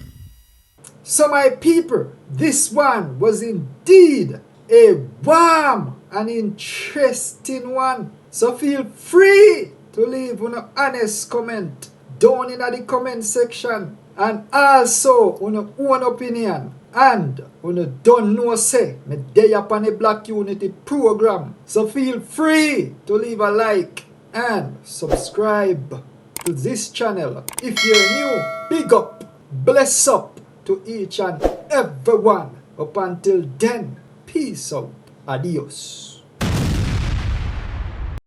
So my people, this one was indeed a warm and interesting one. So feel free to leave an honest comment down in the comment section. And also on own opinion. And don't know say me dey upon the Black Unity program. So feel free to leave a like and subscribe to this channel. If you're new, big up, bless up to each and everyone. Up until then, peace out. Adios.